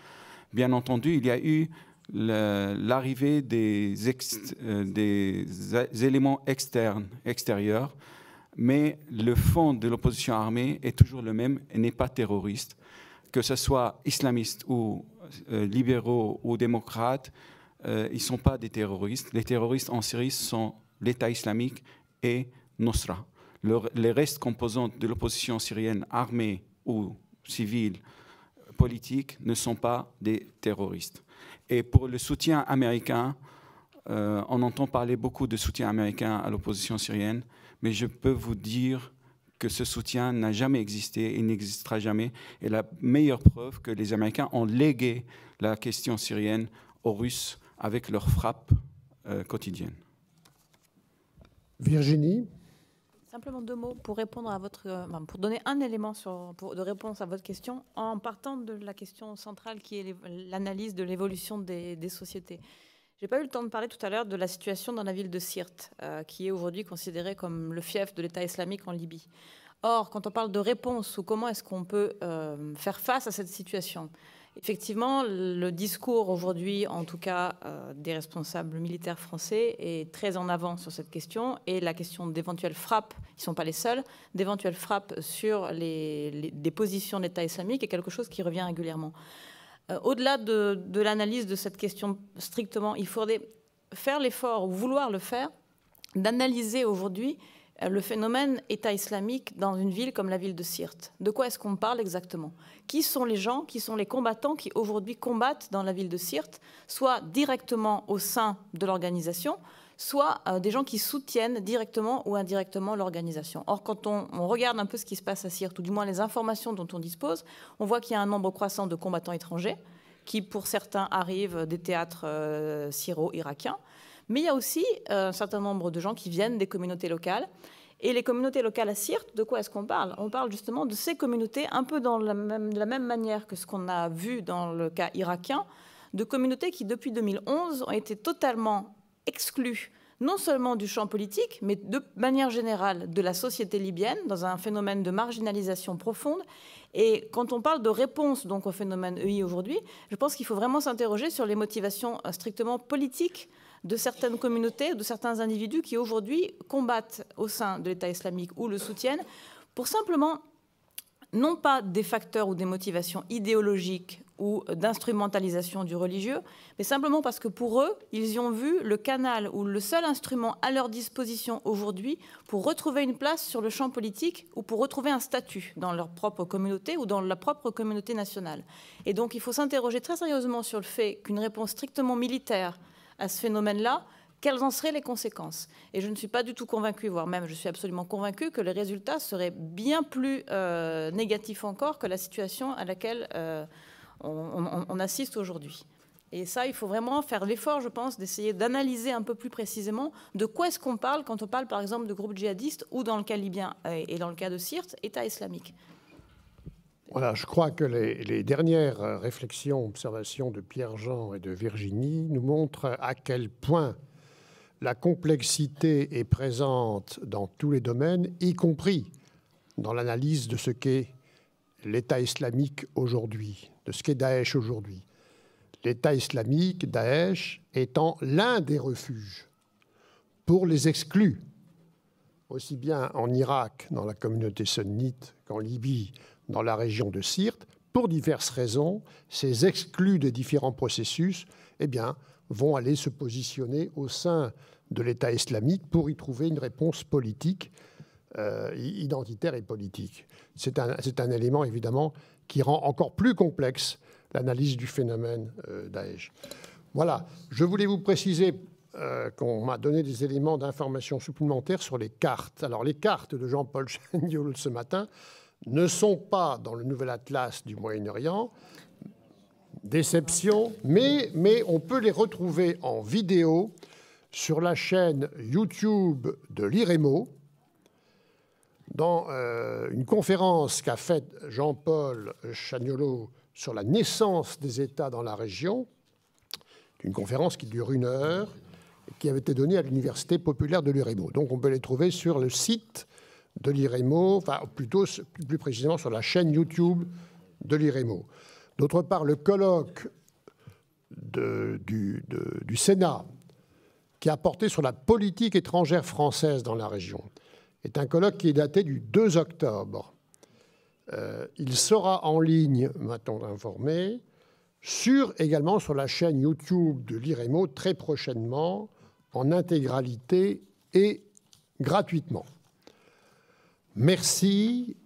bien entendu, il y a eu l'arrivée des éléments extérieurs, mais le fond de l'opposition armée est toujours le même et n'est pas terroriste. Que ce soit islamistes ou libéraux ou démocrates, ils ne sont pas des terroristes. Les terroristes en Syrie sont l'État islamique et Nosra. Les restes composants de l'opposition syrienne, armée ou civile, politique, ne sont pas des terroristes. Et pour le soutien américain, on entend parler beaucoup de soutien américain à l'opposition syrienne, mais je peux vous dire que ce soutien n'a jamais existé et n'existera jamais. Et la meilleure preuve que les Américains ont légué la question syrienne aux Russes avec leurs frappes quotidiennes. Virginie ? Simplement 2 mots pour répondre à pour donner un élément de réponse à votre question, en partant de la question centrale qui est l'analyse de l'évolution des sociétés. Je n'ai pas eu le temps de parler tout à l'heure de la situation dans la ville de Sirte, qui est aujourd'hui considérée comme le fief de l'État islamique en Libye. Or, quand on parle de réponse ou comment est-ce qu'on peut faire face à cette situation, effectivement, le discours aujourd'hui, en tout cas des responsables militaires français, est très en avant sur cette question. Et la question d'éventuelles frappes, ils ne sont pas les seuls, d'éventuelles frappes sur des positions de l'État islamique est quelque chose qui revient régulièrement. Au-delà de l'analyse de cette question strictement, il faudrait faire l'effort, ou vouloir le faire, d'analyser aujourd'hui le phénomène État islamique dans une ville comme la ville de Sirte. De quoi est-ce qu'on parle exactement? Qui sont les gens, qui sont les combattants qui aujourd'hui combattent dans la ville de Sirte, soit directement au sein de l'organisation, soit des gens qui soutiennent directement ou indirectement l'organisation. Or, quand on regarde un peu ce qui se passe à Sirte, ou du moins les informations dont on dispose, on voit qu'il y a un nombre croissant de combattants étrangers, qui pour certains arrivent des théâtres syro-irakiens, mais il y a aussi un certain nombre de gens qui viennent des communautés locales. Et les communautés locales à Sirte, de quoi est-ce qu'on parle? On parle justement de ces communautés, un peu de la même manière que ce qu'on a vu dans le cas irakien, de communautés qui, depuis 2011, ont été totalement exclues, non seulement du champ politique, mais de manière générale de la société libyenne, dans un phénomène de marginalisation profonde. Et quand on parle de réponse donc, au phénomène EI aujourd'hui, je pense qu'il faut vraiment s'interroger sur les motivations strictement politiques de certaines communautés, de certains individus qui aujourd'hui combattent au sein de l'État islamique ou le soutiennent pour simplement non pas des facteurs ou des motivations idéologiques ou d'instrumentalisation du religieux, mais simplement parce que pour eux, ils y ont vu le canal ou le seul instrument à leur disposition aujourd'hui pour retrouver une place sur le champ politique ou pour retrouver un statut dans leur propre communauté ou dans la propre communauté nationale. Et donc il faut s'interroger très sérieusement sur le fait qu'une réponse strictement militaire à ce phénomène-là, quelles en seraient les conséquences? Et je ne suis pas du tout convaincue, voire même je suis absolument convaincue que les résultats seraient bien plus négatifs encore que la situation à laquelle on assiste aujourd'hui. Et ça, il faut vraiment faire l'effort, je pense, d'essayer d'analyser un peu plus précisément de quoi est-ce qu'on parle quand on parle, par exemple, de groupes djihadistes ou, dans le cas libyen et dans le cas de Sirte, État islamique. Voilà, je crois que les dernières réflexions, observations de Pierre-Jean et de Virginie nous montrent à quel point la complexité est présente dans tous les domaines, y compris dans l'analyse de ce qu'est l'État islamique aujourd'hui, de ce qu'est Daesh aujourd'hui. L'État islamique, Daesh, étant l'un des refuges pour les exclus, aussi bien en Irak, dans la communauté sunnite, qu'en Libye, dans la région de Sirte. Pour diverses raisons, ces exclus des différents processus, eh bien, vont aller se positionner au sein de l'État islamique pour y trouver une réponse politique, identitaire et politique. C'est un élément, évidemment, qui rend encore plus complexe l'analyse du phénomène Daesh. Voilà, je voulais vous préciser qu'on m'a donné des éléments d'information supplémentaires sur les cartes. Alors, les cartes de Jean-Paul Chagnol ce matin ne sont pas dans le nouvel atlas du Moyen-Orient. Déception, mais on peut les retrouver en vidéo sur la chaîne YouTube de l'IREMO, dans une conférence qu'a faite Jean-Paul Chagnolo sur la naissance des États dans la région, une conférence qui dure 1 heure, et qui avait été donnée à l'Université populaire de l'IREMO. Donc on peut les trouver sur le site de l'IREMO, enfin plutôt plus précisément sur la chaîne YouTube de l'IREMO. D'autre part, le colloque du Sénat qui a porté sur la politique étrangère française dans la région est un colloque qui est daté du 2 octobre. Il sera en ligne, m'a-t-on informé, également sur la chaîne YouTube de l'IREMO très prochainement, en intégralité et gratuitement. Merci